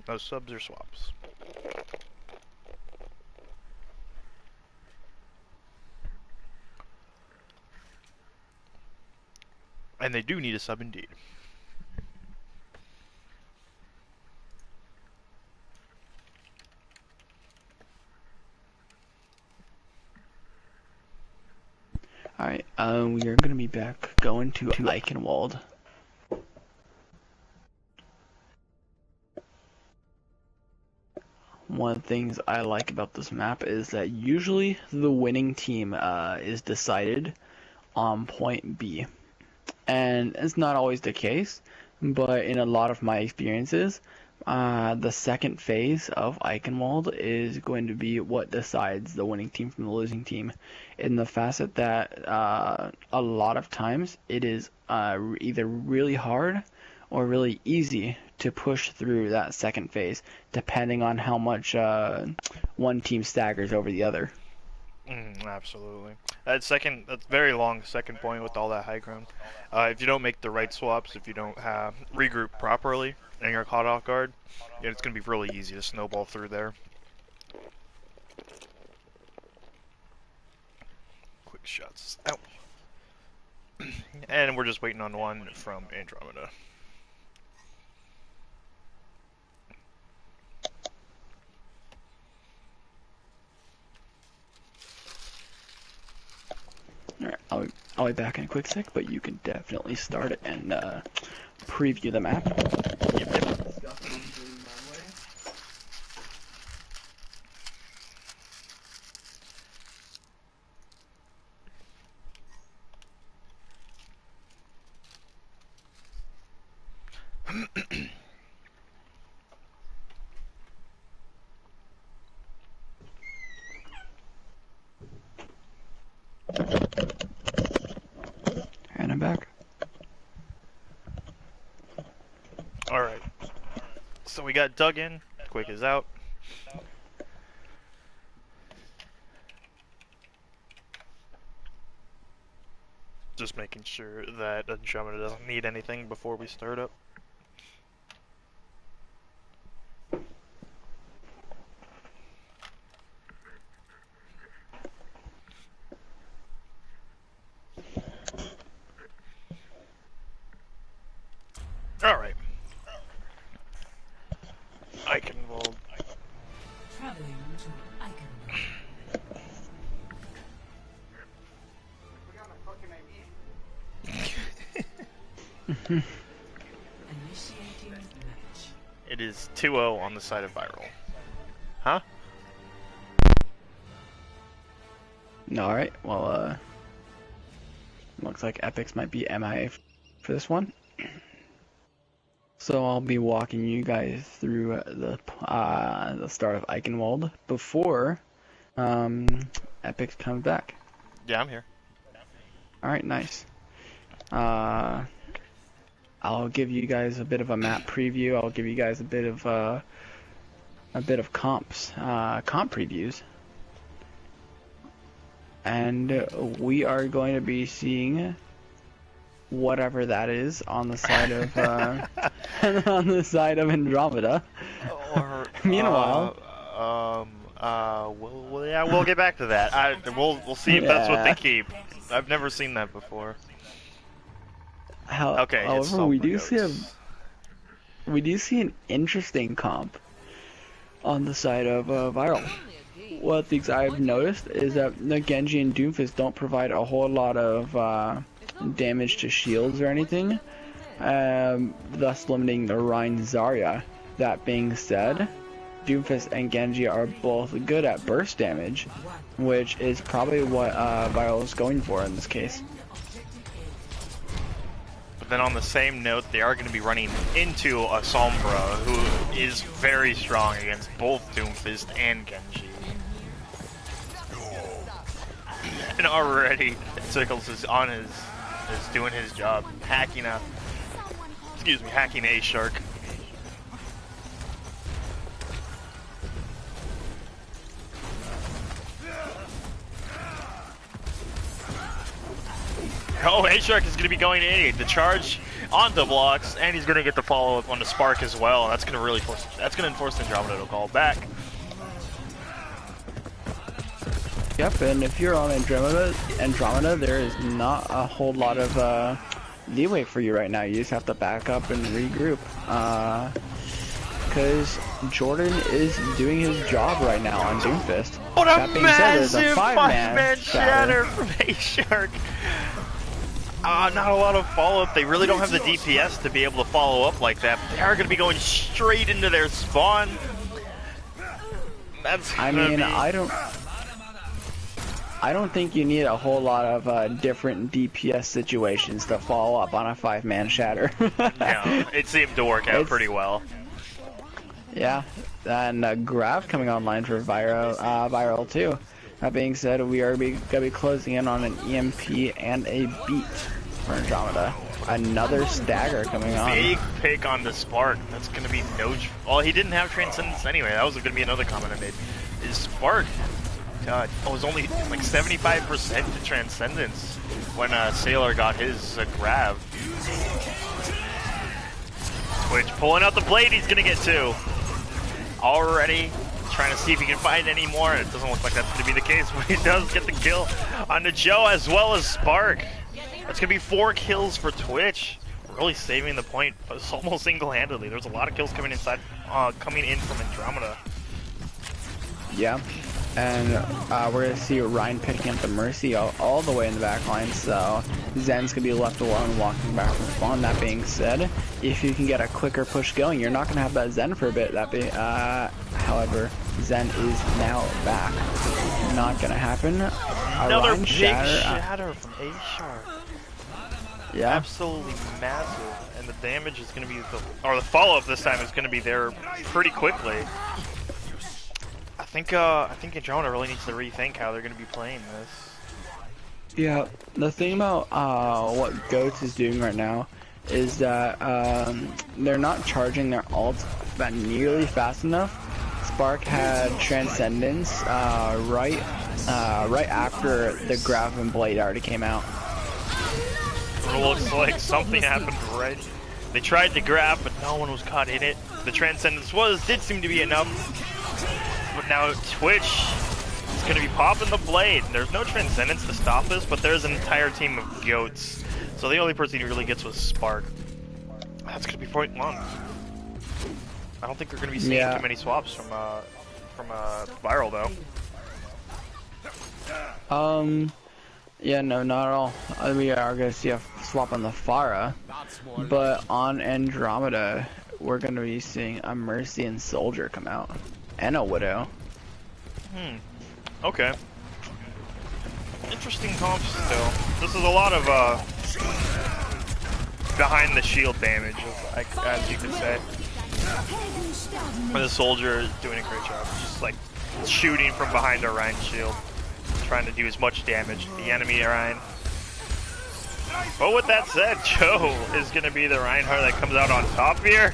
No subs or swaps. And they do need a sub indeed. Alright, we are gonna be back going to Eichenwald. One of the things I like about this map is that usually the winning team is decided on point B. And it's not always the case, but in a lot of my experiences, the second phase of Eichenwald is going to be what decides the winning team from the losing team, in the facet that a lot of times it is either really hard or really easy to push through that second phase, depending on how much one team staggers over the other. Absolutely. That very long second point with all that high ground. If you don't make the right swaps, if you don't regroup properly, and you're caught off guard, it's going to be really easy to snowball through there. Quick shots out. And we're just waiting on one from Andromeda. Alright, I'll be back in a quick sec, but you can definitely start it and preview the map. And I'm back. Alright. So we got Dug in, Quick is out. Just making sure that Andromeda doesn't need anything before we start up. Alright. Eichenwald. Traveling to Eichenwald. Initiating match. It is 2-0 on the side of V1ral. Huh? Alright, well, looks like Epics might be MIA for this one. So I'll be walking you guys through the start of Eichenwald before Epics comes back. Yeah, I'm here. Alright, nice. I'll give you guys a bit of a map preview. I'll give you guys a bit of comp previews. And we are going to be seeing whatever that is on the side of on the side of Andromeda. Or, Meanwhile, we'll get back to that. We'll see if that's what they keep. I've never seen that before. Okay, however, we do see an interesting comp on the side of V1ral. One of the things I've noticed is that the Genji and Doomfist don't provide a whole lot of damage to shields or anything, thus limiting the Rein Zarya. That being said, Doomfist and Genji are both good at burst damage, which is probably what V1ral is going for in this case. But then on the same note, they are going to be running into a Sombra who is very strong against both Doomfist and Genji. And already Sickles is doing his job, hacking a Shark. Oh, A-Shark is going to be going in the charge onto blocks, and he's going to get the follow-up on the Spark as well. That's going to enforce Andromeda to call back. Yep, and if you're on Andromeda, there is not a whole lot of leeway for you right now. You just have to back up and regroup. Because Jordan is doing his job right now on Doomfist. What a that being said, there's massive a five-man shatter from A-Shark. Not a lot of follow-up. They really don't have the DPS to be able to follow up like that. They are going to be going straight into their spawn. I don't think you need a whole lot of different DPS situations to follow up on a five-man shatter. No, it seemed to work out pretty well. Yeah, and Grav coming online for V1ral too. That being said, we are going to be closing in on an EMP and a beat for Andromeda. Another stagger coming on. Big pick on the Spark. That's going to be no... Well, he didn't have Transcendence anyway. That was going to be another comment I made. His Spark... God, it was only like 75% to Transcendence when Sailor got his Grav. Twitch pulling out the blade, he's gonna get two. Already trying to see if he can find any more. It doesn't look like that's gonna be the case, but he does get the kill on the Joe as well as Spark. That's gonna be 4 kills for Twitch. Really saving the point, but it's almost single-handedly. There's a lot of kills coming in from Andromeda. Yeah. And we're going to see Ryan picking up the Mercy all the way in the back line, so Zen's going to be left alone walking back from spawn. That being said, if you can get a quicker push going, you're not going to have that Zen for a bit. However, Zen is now back. Not going to happen. Another big shatter from A-Shark. Yeah. Absolutely massive. And the damage is going to be, the follow-up this time is going to be there pretty quickly. I think Andromeda really needs to rethink how they're going to be playing this. Yeah, the thing about what Goats is doing right now is that they're not charging their ult that nearly fast enough. Spark had Transcendence right after the Grav and Blade already came out. It looks like something happened right. They tried to grab, but no one was caught in it. The Transcendence did seem to be enough. But now Twitch is going to be popping the blade. There's no Transcendence to stop this, but there's an entire team of Goats. So the only person he really gets was Spark. That's going to be point one. I don't think we're going to be seeing too many swaps from V1ral though. Yeah, no, not at all. We are going to see a swap on the Pharah, but on Andromeda, we're going to be seeing a Mercy and Soldier come out, and a Widow. Okay. Interesting comps still. This is a lot of behind the shield damage, as you could say. But the Soldier is doing a great job, just like shooting from behind Orion's shield, trying to do as much damage to the enemy Orion. But with that said, Joe is going to be the Reinhardt that comes out on top here.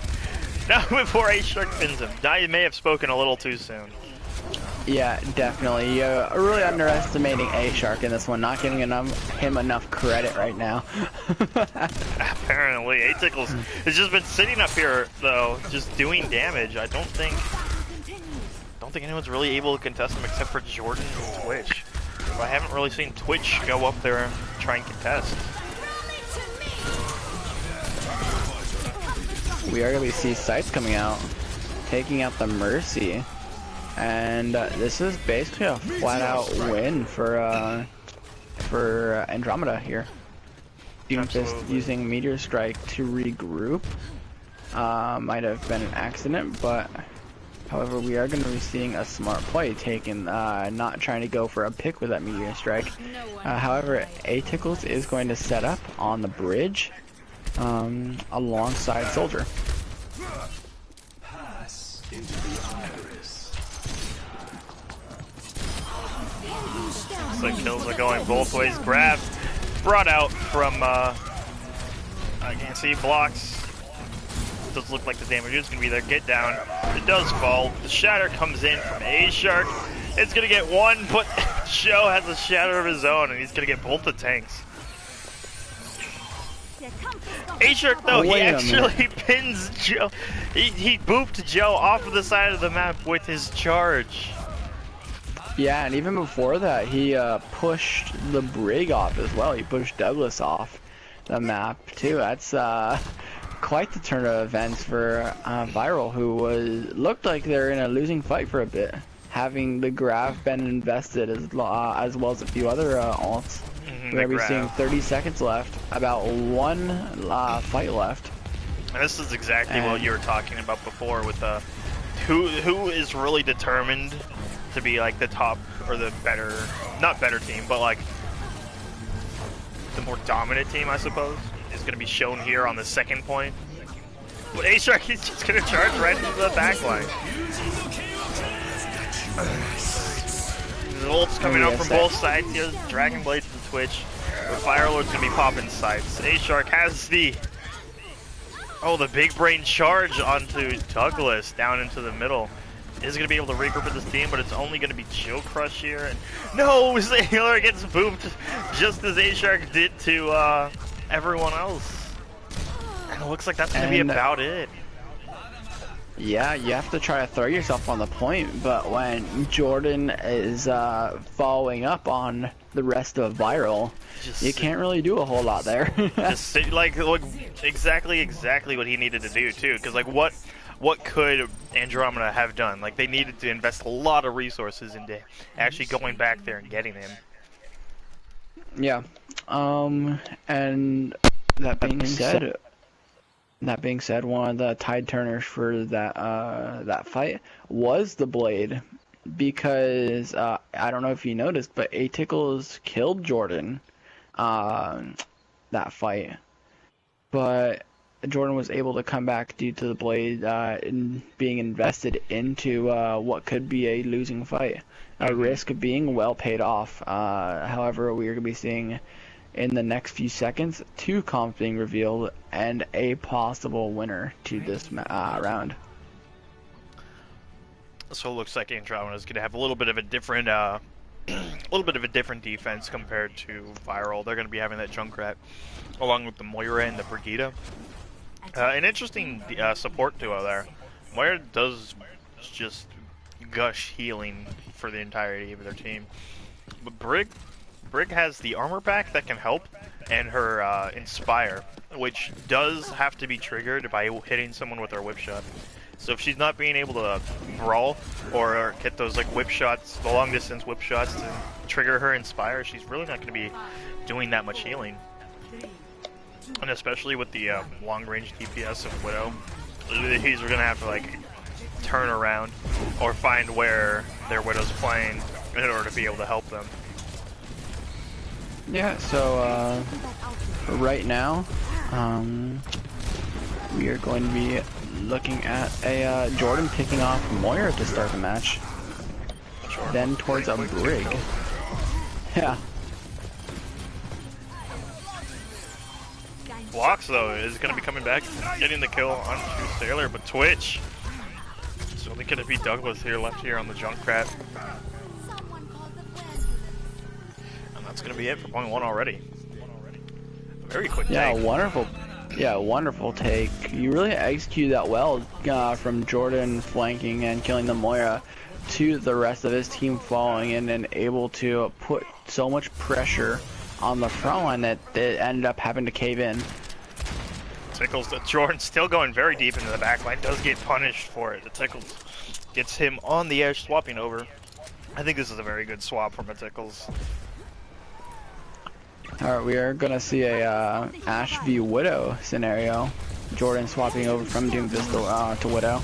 Not before A-Shark pins him. I may have spoken a little too soon. Yeah, definitely. You're really underestimating A-Shark in this one, not giving him enough credit right now. Apparently, A-Tickles has just been sitting up here, though, just doing damage. I don't think anyone's really able to contest him except for Jordan and Twitch. But I haven't really seen Twitch go up there and try and contest. We are going to see Sights coming out, taking out the Mercy. And this is basically a flat-out win for Andromeda here. Doomfist using Meteor Strike to regroup. Might have been an accident, but however, we are going to be seeing a smart play taken, not trying to go for a pick with that Meteor Strike. However, A-Tickles is going to set up on the bridge alongside Soldier. Pass into the iris. So kills are going both ways. Grab brought out from I can't see, blocks. Does look like the damage is gonna be there. Get down. It does fall. The shatter comes in from A-Shark. It's gonna get one, but Joe has a shatter of his own, and he's gonna get both the tanks. A-Shark though, he actually pins Joe. He booped Joe off of the side of the map with his charge. Yeah, and even before that, he pushed the Brig off as well. He pushed Douglas off the map too. That's quite the turn of events for V1ral, who looked like they're in a losing fight for a bit, having the Grav been invested as well as a few other alts. We're gonna be seeing 30 seconds left, about one fight left. And this is exactly what you were talking about before with who is really determined to be like the top or the better, not better team, but like the more dominant team, I suppose, is going to be shown here on the second point. But A-Shark is just going to charge right into the back line. The ult's coming out from both sides here. Dragon Blade to the Twitch. But Firelord's going to be popping sights. A-Shark has the big brain charge onto Douglas down into the middle. Is going to be able to regroup with this team, but it's only going to be Chill Crush here. And no, Sailor gets booped just as A-Shark did to everyone else. And it looks like that's going to be about it. Yeah, you have to try to throw yourself on the point, but when Jordan is following up on the rest of V1ral, you can't really do a whole lot there. Just sit, like exactly what he needed to do too, because like what could Andromeda have done? Like, they needed to invest a lot of resources into actually going back there and getting him. Yeah. And that being said, one of the tide turners for that fight was the Blade, because I don't know if you noticed, but A-Tickles killed Jordan that fight, but Jordan was able to come back due to the Blade being invested into what could be a losing fight, a risk of being well paid off. However, we are going to be seeing in the next few seconds 2 comps being revealed and a possible winner to this round. So it looks like Andromeda is going to have a little bit of a different, defense compared to V1ral. They're going to be having that Junkrat along with the Moira and the Brigitte. An interesting support duo there. Moira does just gush healing for the entirety of their team. But Brig has the armor pack that can help, and her Inspire, which does have to be triggered by hitting someone with her whip shot. So if she's not being able to brawl or get those like whip shots, the long distance whip shots to trigger her Inspire, she's really not going to be doing that much healing. And especially with the long-range DPS of Widow, he's gonna have to like turn around or find where their Widow's playing in order to be able to help them. Yeah, so right now, we are going to be looking at a Jordan picking off Moira to start the match. Sure. Then towards a Brig. Yeah. Blocks though is going to be coming back, getting the kill on True Sailor, but Twitch. It's only going to be Douglas here left here on the Junkrat. And that's going to be it for point 1 already. Very quick Yeah, take. wonderful. Yeah, wonderful take. You really executed that well from Jordan flanking and killing the Moira to the rest of his team following in and able to put so much pressure on the front line that they ended up having to cave in. Tickles the Jordan still going very deep into the back line, does get punished for it. The Tickles gets him on the edge swapping over. I think this is a very good swap from a Tickles. Alright, we are gonna see a Ashe v Widow scenario. Jordan swapping over from Doomfist to Widow.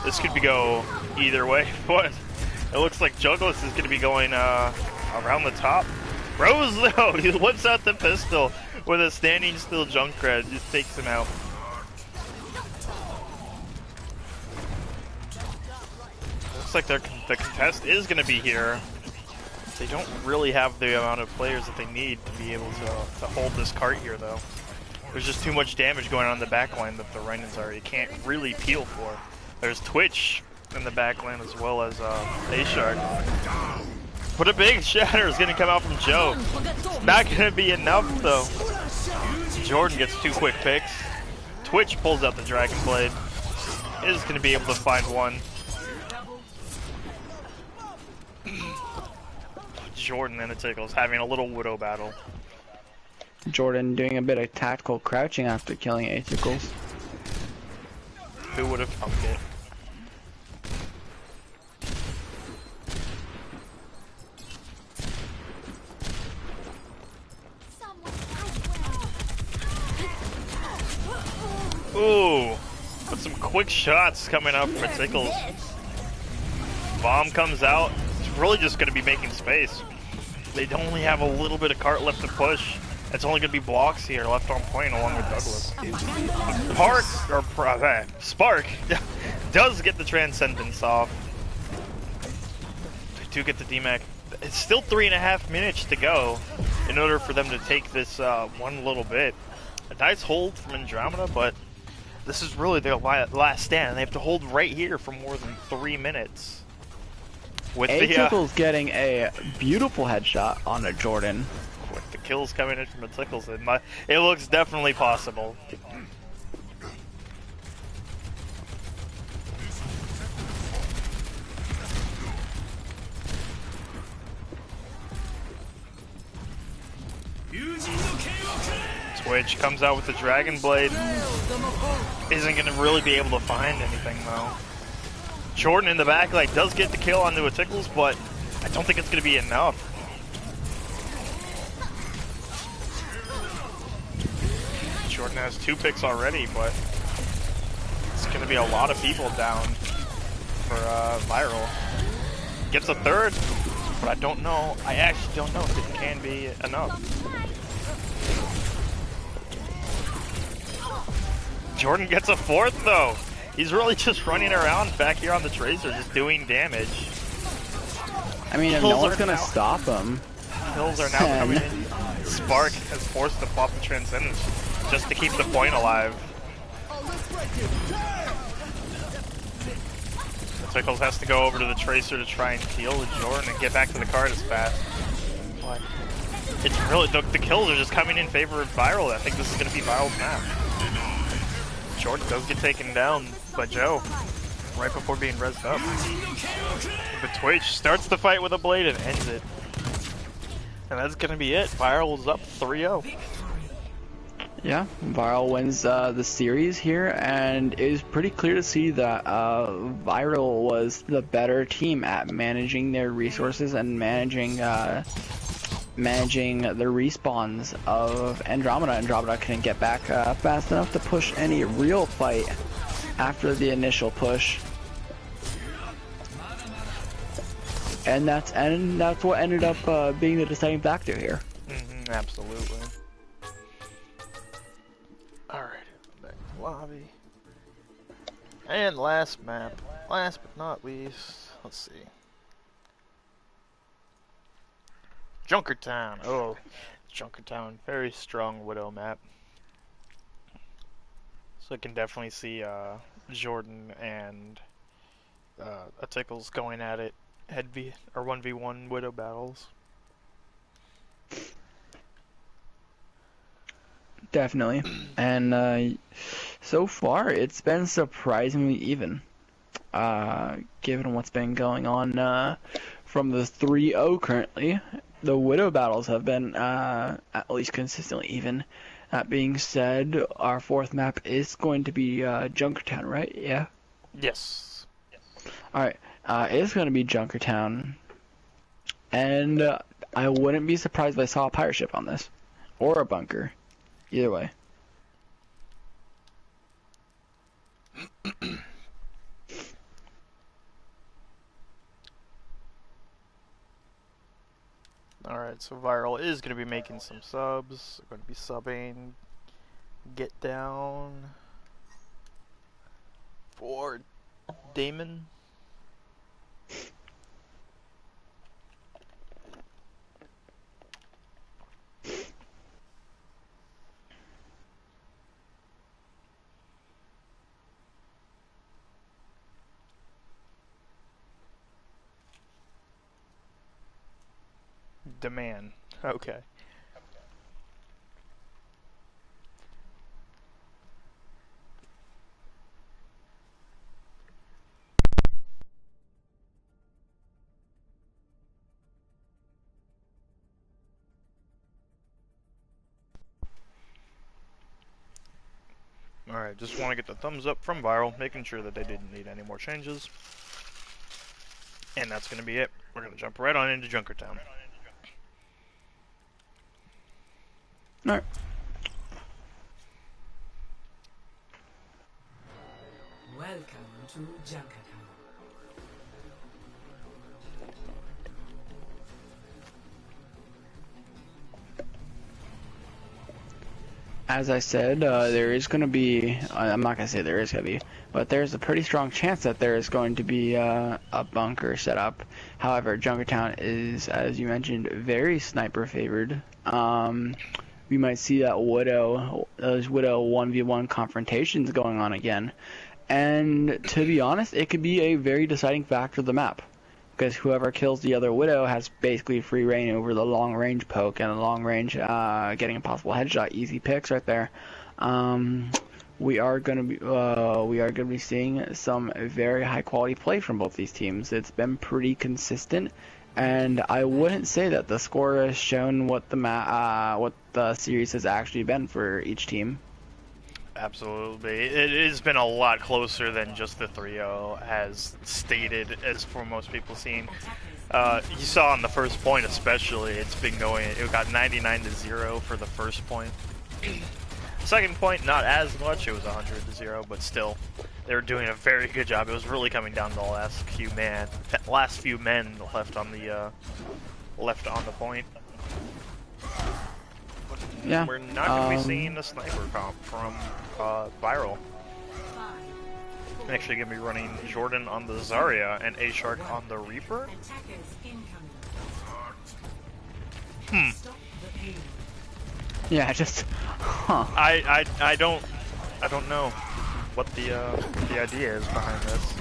This could go either way, but it looks like Douglas is going to be going around the top. Rose though, he whips out the pistol with a standing still Junkrat, just takes him out. Looks like the contest is going to be here. They don't really have the amount of players that they need to be able to hold this cart here though. There's just too much damage going on in the backline that the Reinons already can't really peel for. There's Twitch in the backline as well as A-Shark. But a big shatter is going to come out from Joe. It's not going to be enough though. Jordan gets 2 quick picks. Twitch pulls out the Dragon Blade. Is going to be able to find one. Jordan and the Tickles having a little Widow battle. Jordan doing a bit of tactical crouching after killing A-Tickles. Who would have thumped it? Ooh, but some quick shots coming up from Tickles. Bomb comes out. It's really just going to be making space. They only have a little bit of cart left to push. It's only going to be blocks here left on point along with Douglas. Spark does get the Transcendence off. They do get the DMAC. It's still 3.5 minutes to go in order for them to take this one little bit. A nice hold from Andromeda, but this is really their last stand. They have to hold right here for more than 3 minutes. With A-Tickles getting a beautiful headshot on a Jordan. With the kills coming in from the Tickles, it looks definitely possible. Twitch comes out with the Dragon Blade. Isn't going to really be able to find anything though. Jordan in the back like does get the kill onto a Tickles, but I don't think it's going to be enough. Jordan has 2 picks already, but it's going to be a lot of people down for V1ral. Gets a 3rd, but I don't know. I actually don't know if it can be enough. Jordan gets a 4th though. He's really just running around back here on the Tracer, just doing damage. I mean, if no one's gonna stop him. Kills are now coming in. Spark has forced to pop the Transcendence just to keep the point alive. Tickles has to go over to the Tracer to try and kill the Jordan and get back to the card as fast. But it's really, the kills are just coming in favor of V1ral. I think this is going to be V1ral's map. Jordan does get taken down by Joe right before being rezzed up. But Twitch starts the fight with a blade and ends it. And that's going to be it. V1ral's up 3-0. Yeah, V1ral wins the series here, and it is pretty clear to see that V1ral was the better team at managing their resources and managing managing the respawns of Andromeda. Andromeda couldn't get back fast enough to push any real fight after the initial push. And that's what ended up being the deciding factor here. Absolutely. Alright, back to lobby. And last map, last but not least, let's see. Junkertown. Oh, Junkertown, very strong Widow map. So I can definitely see Jordan and a Tickles going at it, 1v1 Widow battles. Definitely. And so far it's been surprisingly even. Given what's been going on from the 3-0 currently, the Widow battles have been at least consistently even. That being said, our fourth map is going to be Junkertown, right? Yeah? Yes. Alright, it's going to be Junkertown. And I wouldn't be surprised if I saw a pirate ship on this. Or a bunker. Either way. Alright, so V1ral is going to be making some subs. They're going to be subbing Get Down for Damon. Demand. Okay. Alright, just want to get the thumbs up from V1ral, making sure that they didn't need any more changes. And that's going to be it. We're going to jump right on into Junkertown. Alright. Welcome to Junkertown. As I said, there is going to be, I'm not going to say there is going to be, but there's a pretty strong chance that there is going to be a bunker set up. However, Junkertown is, as you mentioned, very sniper favored. We might see that those Widow 1v1 confrontations going on again. And to be honest, it could be a very deciding factor of the map. Because whoever kills the other Widow has basically free reign over the long range poke and the long range getting a possible headshot. Easy picks right there. We are gonna be seeing some very high quality play from both these teams. It's been pretty consistent, and I wouldn't say that the score has shown what the series has actually been for each team. Absolutely. It has been a lot closer than just the 3-0 has stated, as for most people seeing. You saw on the first point especially, it's been going, it got 99-0 for the first point. Second point, not as much, it was 100-0, but still, they were doing a very good job. It was really coming down to the last few men left on the point. Yeah. We're not going to be seeing a sniper comp from V1ral. I'm actually going to be running Jordan on the Zarya and A-Shark on the Reaper. Yeah, just, huh. I don't know what the idea is behind this.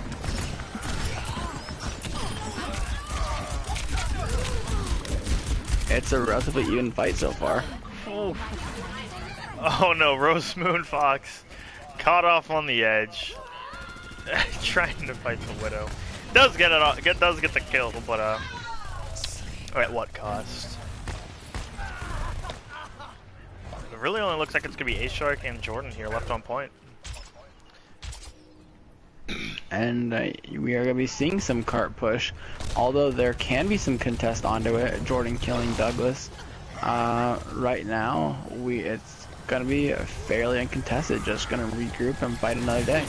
It's a relatively even fight so far. Oh no, Rose Moon Fox caught off on the edge, trying to fight the Widow. Does get the kill, but at what cost? It really only looks like it's gonna be A-Shark and Jordan here left on point. And we are going to be seeing some cart push, although there can be some contest onto it. Jordan killing Douglas. Right now, it's gonna be fairly uncontested. Just gonna regroup and fight another day.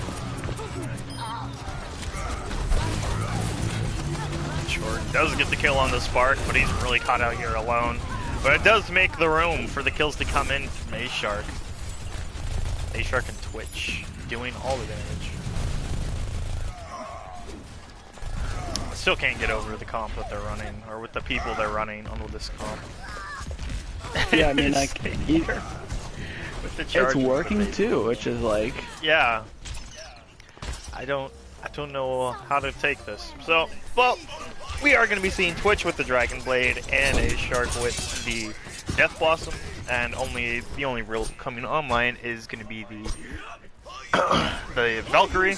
Jordan does get the kill on the Spark, but he's really caught out here alone. But it does make the room for the kills to come in from A-Shark. A-Shark and Twitch doing all the damage. Still can't get over the comp that they're running, or with the people they're running on this comp. Yeah, I mean, like, with the it's working too, which is like... Yeah. I don't know how to take this. So, well, we are going to be seeing Twitch with the Dragon Blade and A-Shark with the Death Blossom, and the only real coming online is going to be the Valkyrie,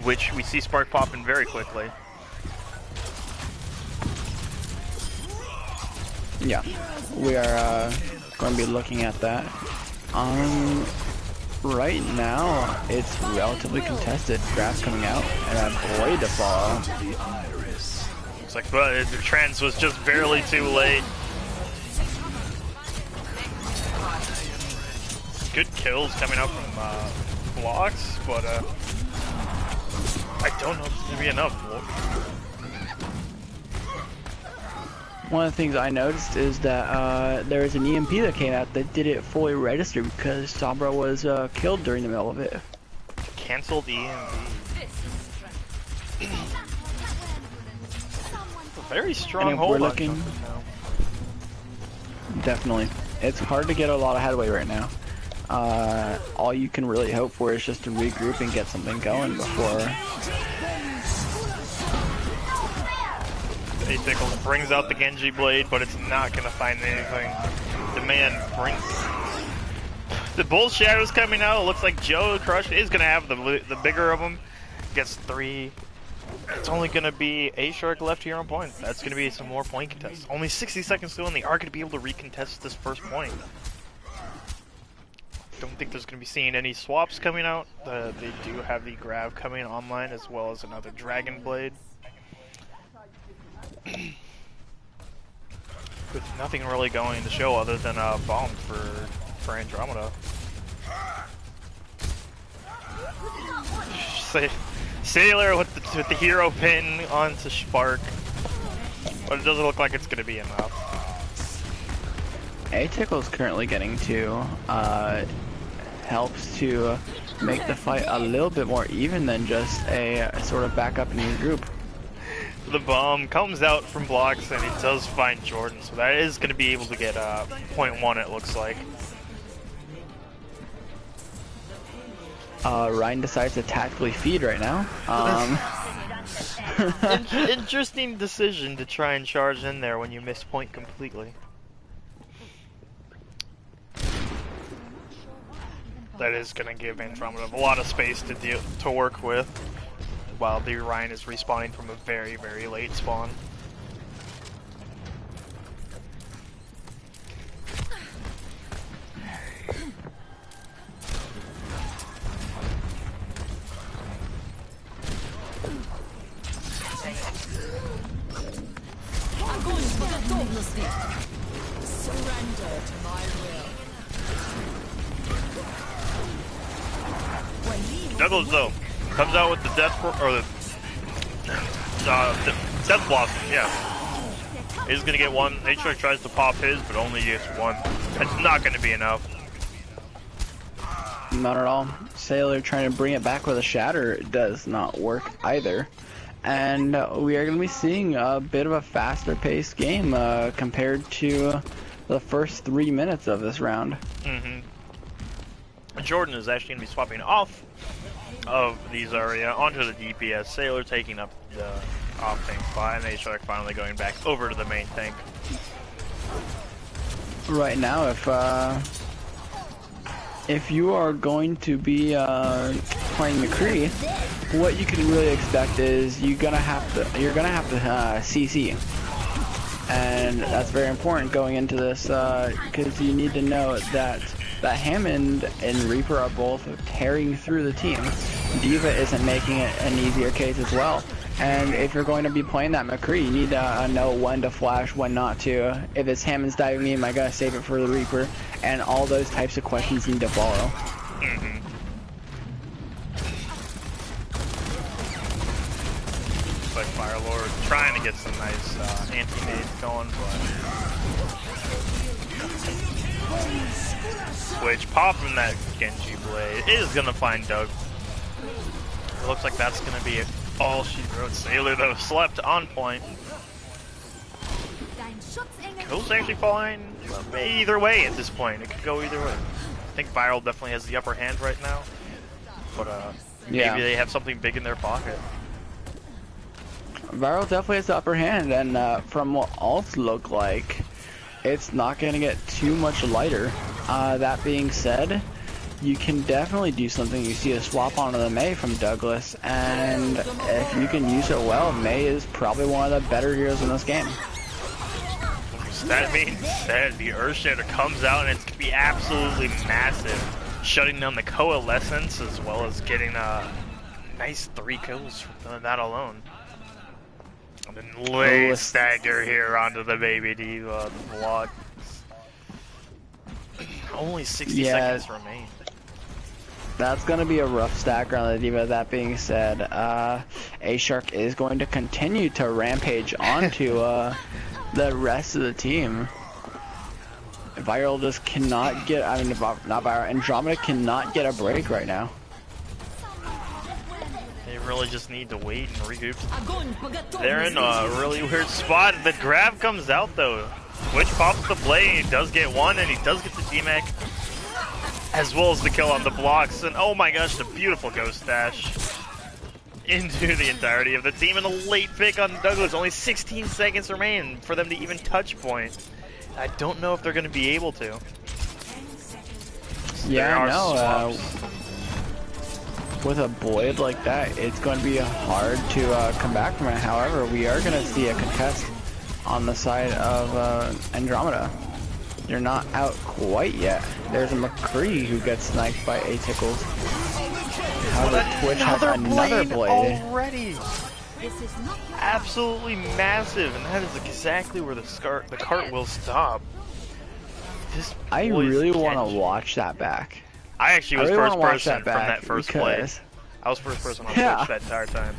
which we see Spark popping very quickly. Yeah, we are going to be looking at that. Right now, it's relatively contested. Grass coming out, and a blade to follow. Looks like the trance was just barely too late. Good kills coming out from blocks, but I don't know if it's going to be enough. One of the things I noticed is that there was an EMP that came out that didn't fully register because Sombra was killed during the middle of it. Cancelled EMP. Very strong hold on Chunkus now. Definitely. It's hard to get a lot of headway right now. All you can really hope for is just to regroup and get something going before... Tickle brings out the Genji blade, but it's not gonna find anything. The man brings the Bull Shadow's coming out. It looks like Joe Crush is gonna have the bigger of them. Gets 3. It's only gonna be A-Shark left here on point. That's gonna be some more point contests. Only 60 seconds to go, and they are gonna be able to recontest this first point. Don't think there's gonna be seeing any swaps coming out. They do have the Grav coming online as well as another Dragon Blade. With nothing really going to show other than a bomb for Andromeda. Sailor with the hero pin onto Spark, but it doesn't look like it's going to be enough. A-Tickle's currently getting 2. Helps to make the fight a little bit more even than just a sort of backup in your group. The bomb comes out from blocks and it does find Jordan, so that is going to be able to get point 1, it looks like. Ryan decides to tactically feed right now. Interesting decision to try and charge in there when you miss point completely. That is going to give Andromeda a lot of space to work with, while the Ryan is respawning from a very, very late spawn. Surrender to my will. Douglas though comes out with the death death blossom. Yeah, he's gonna get 1. A-Shark tries to pop his, but only gets 1. That's not gonna be enough. Not at all. Sailor trying to bring it back with a shatter does not work either. And we are going to be seeing a bit of a faster paced game compared to the first 3 minutes of this round. Jordan is actually going to be swapping off of the Zarya onto the DPS. Sailor taking up the off tank spot, and A-Shark finally going back over to the main tank. Right now, if you are going to be playing McCree, what you can really expect is you're gonna have to CC, and that's very important going into this because you need to know that Hammond and Reaper are both tearing through the team. D.Va isn't making it an easier case as well. And if you're going to be playing that McCree, you need to know when to flash, when not to. If it's Hammond's diving me, I gotta save it for the Reaper. And all those types of questions need to follow. Mm-hmm. Like Firelord trying to get some nice anti-nades going, but Twitch popping that Genji blade is gonna find Doug. It looks like that's gonna be all she wrote. Sailor though slept on point. Kill's actually fine. Either way at this point, it could go either way. I think V1ral definitely has the upper hand right now, but maybe they have something big in their pocket. V1ral definitely has the upper hand, and from what alts look like, it's not going to get too much lighter. That being said, you can definitely do something. You see a swap onto the Mei from Douglas, and if you can use it well, Mei is probably one of the better heroes in this game. That being said, the Earthshatter comes out and it's going to be absolutely massive, shutting down the Coalescence as well as getting a nice 3 kills from that alone. And then lay stagger here onto the baby diva block. Only 60 seconds remain. That's going to be a rough stagger on the diva. That being said, A-Shark is going to continue to rampage onto the rest of the team. V1ral just cannot get, I mean, not V1ral, Andromeda cannot get a break right now. They really just need to wait and regroup. They're in a really weird spot. The grab comes out though. Twitch pops the blade, he does get one, and he does get the D-Mac, as well as the kill on the blocks. And oh my gosh, the beautiful ghost dash into the entirety of the team, and a late pick on Douglas. Only 16 seconds remain for them to even touch point. I don't know if they're going to be able to. Yeah, I know. With a blade like that, it's going to be hard to come back from it. However, we are going to see a contest on the side of Andromeda. They're not out quite yet. There's a McCree who gets sniped by A-Tickles. However, Twitch has another blade already. Absolutely massive, and that is exactly where the cart will stop. I really want to watch that back. I actually was first person from that first play. I was first person on Twitch that entire time.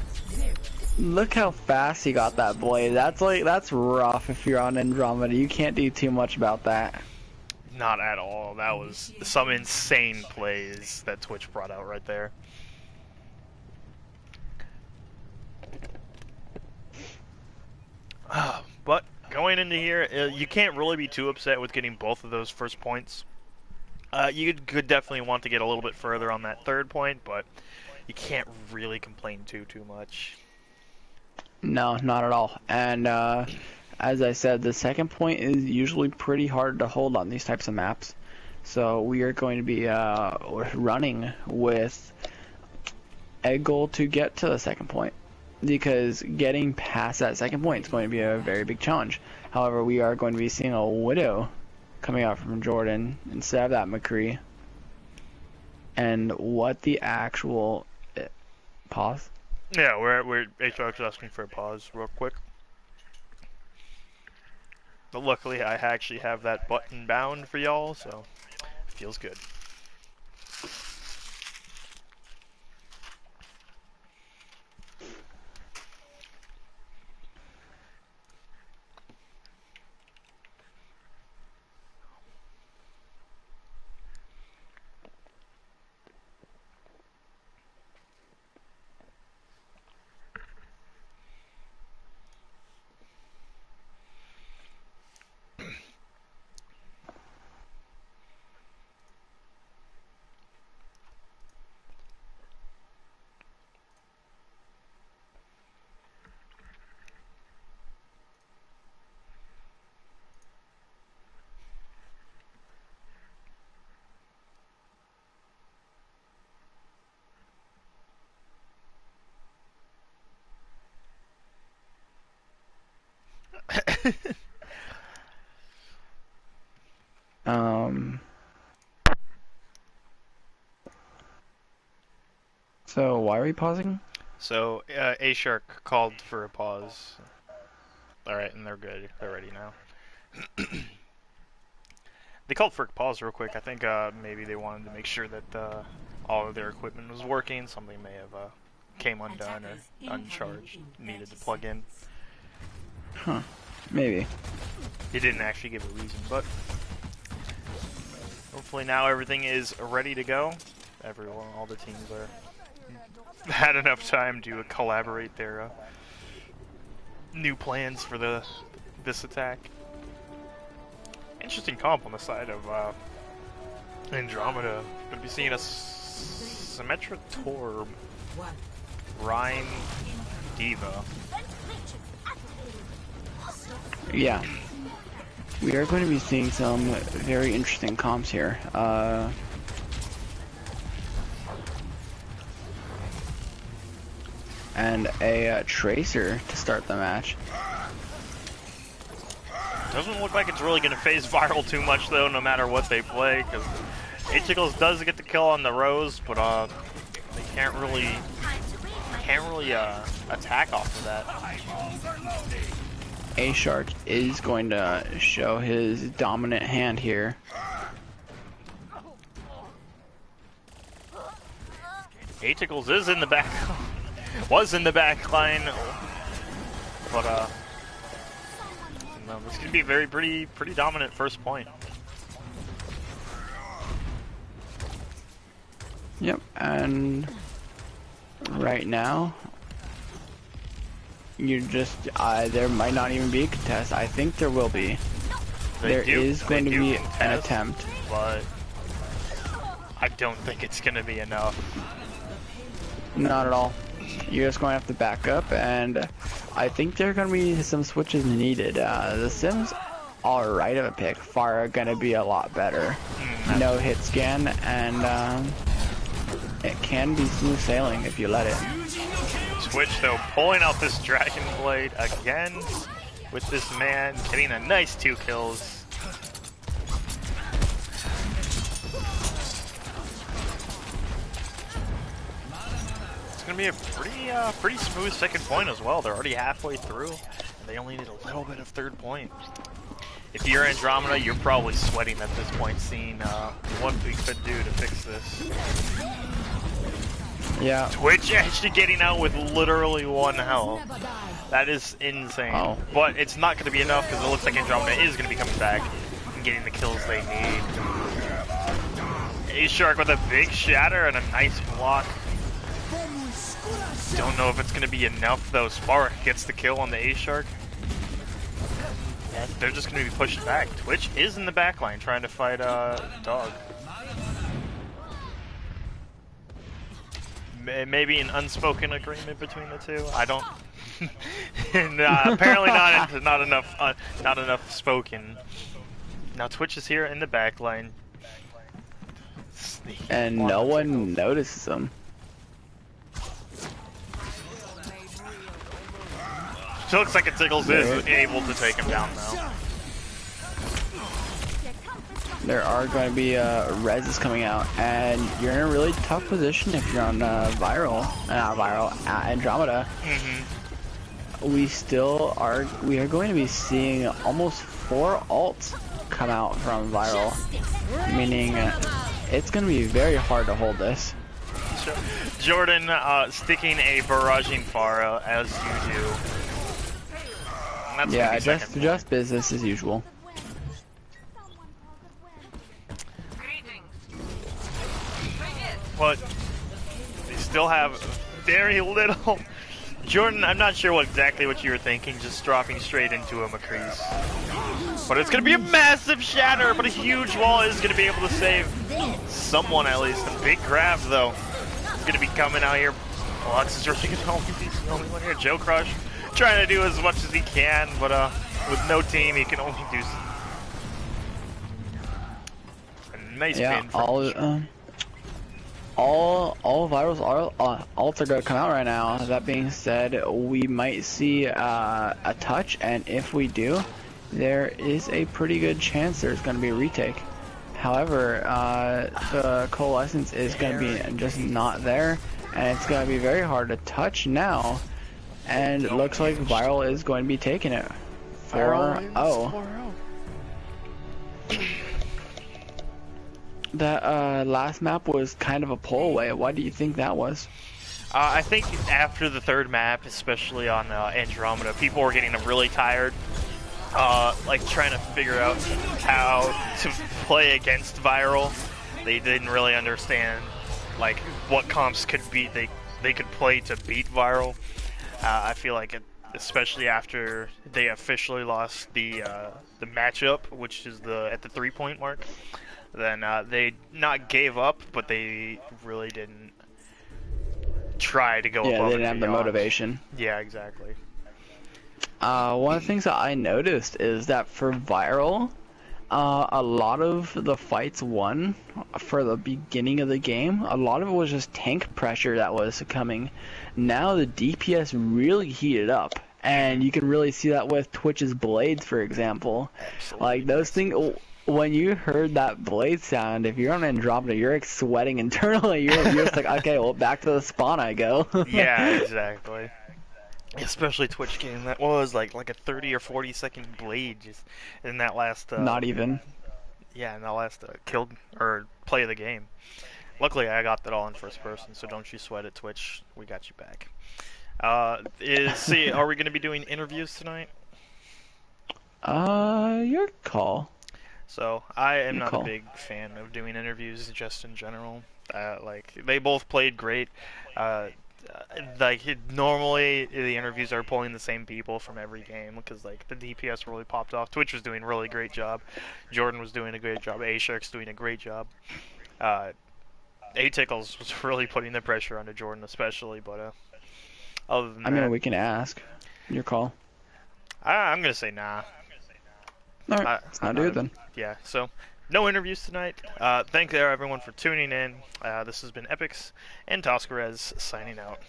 Look how fast he got that blade. That's rough if you're on Andromeda. You can't do too much about that. Not at all. That was some insane plays that Twitch brought out right there. But going into here, you can't really be too upset with getting both of those first points. You could definitely want to get a little bit further on that third point, but you can't really complain too much. No, not at all. And as I said, the second point is usually pretty hard to hold on these types of maps. So we are going to be running with a goal to get to the second point, because getting past that second point is going to be a very big challenge. However, we are going to be seeing a Widow coming out from Jordan instead of that McCree. And what the actual pause? Yeah, we're HR's asking for a pause real quick. But luckily I actually have that button bound for y'all, so it feels good. So why are we pausing? So, A-Shark called for a pause. Alright, and they're good. They're ready now. They called for a pause real quick. I think maybe they wanted to make sure that all of their equipment was working. Something may have came undone or uncharged, needed to plug in. Huh. Maybe. He didn't actually give a reason, but hopefully now everything is ready to go. Everyone, all the teams are had enough time to collaborate their new plans for this attack. Interesting comp on the side of Andromeda. Gonna be seeing a Symmetra Torb, Rhyme, Diva. Yeah. We are going to be seeing some very interesting comps here. And a Tracer to start the match. Doesn't look like it's really going to phase V1ral too much though, no matter what they play, because H-Tickles does get the kill on the Rose, but they can't really attack off of that. A-Shark is going to show his dominant hand here. H-Tickles is in the back, was in the back line, but no, this could be a pretty dominant first point. Yep, and right now, you just, there might not even be a contest. I think there will be. There is going to be an attempt. But I don't think it's going to be enough. Not at all. You're just going to have to back up, and I think there are going to be some switches needed. The Sims are right of a pick. Far going to be a lot better. No hit scan, and it can be smooth sailing if you let it. Twitch though pulling out this Dragon Blade again with this man, getting a nice 2 kills. It's gonna be a pretty smooth second point as well. They're already halfway through, and they only need a little bit of third point. If you're Andromeda, you're probably sweating at this point, seeing what we could do to fix this. Yeah. Twitch actually getting out with literally 1 health. That is insane. Oh. But it's not going to be enough because it looks like Andromeda is going to be coming back and getting the kills they need. A-Shark with a big shatter and a nice block. Don't know if it's going to be enough though. Spark gets the kill on the A-Shark. And they're just going to be pushed back. Twitch is in the backline trying to fight Dog. Maybe an unspoken agreement between the two. I don't. Apparently not enough spoken. Now Twitch is here in the backline, and no one notices him. It looks like Tickles is able to take him down now. There are going to be reses coming out, and you're in a really tough position if you're on Andromeda. We are going to be seeing almost 4 ults come out from V1ral, meaning it's going to be very hard to hold this. Jordan sticking a barraging Pharah as you do. Yeah, just business as usual. But they still have very little. Jordan, I'm not sure exactly what you were thinking, just dropping straight into a McCrease. But it's going to be a massive shatter, but a huge wall is going to be able to save someone at least. A big grab, though, is going to be coming out here. Lux is really going to only be the only one here. Joe Crush trying to do as much as he can, but with no team, he can only do a nice pin for all V1ral's ults are going to come out right now. That being said, we might see a touch, and if we do, there is a pretty good chance there's going to be a retake. However, the coalescence is going to be just not there, and it's going to be very hard to touch now. And it looks like V1ral is going to be taking it. 4-0. That last map was kind of a pull away. Why do you think that was? I think after the third map, especially on Andromeda, people were getting really tired. Like trying to figure out how to play against V1ral. They didn't really understand like what comps could beat they could play to beat V1ral. I feel like especially after they officially lost the matchup, which is at the 3-point mark, then they not gave up, but they really didn't try to go above. Yeah, they didn't and have the beyond. motivation. Yeah, exactly. One of the things that I noticed is that for V1ral, a lot of the fights won for the beginning of the game, a lot of it was just tank pressure that was coming. Now the DPS really heated up, and you can really see that with Twitch's blades, for example. Absolutely. Like those things, when you heard that blade sound, if you're on Andromeda, you're like sweating internally. You're just like, okay, well, back to the spawn I go. Yeah, exactly. Especially Twitch game, that was like a 30 or 40 second blade just in that last. Not even. Yeah, in that last kill or play of the game. Luckily, I got that all in first person, so don't you sweat it, Twitch. We got you back. Are we going to be doing interviews tonight? Your call. So I am not a big fan of doing interviews just in general. Like they both played great. Normally the interviews are pulling the same people from every game because like the DPS really popped off. Twitch was doing a really great job. Jordan was doing a great job. A-Shark's doing a great job. A-Tickles was really putting the pressure onto Jordan especially, but other than that... I mean, we can ask. Your call. I'm going to say nah. Alright, let's not do it then. Yeah, so no interviews tonight. Thank you everyone for tuning in. This has been Epix and Toscarez signing out.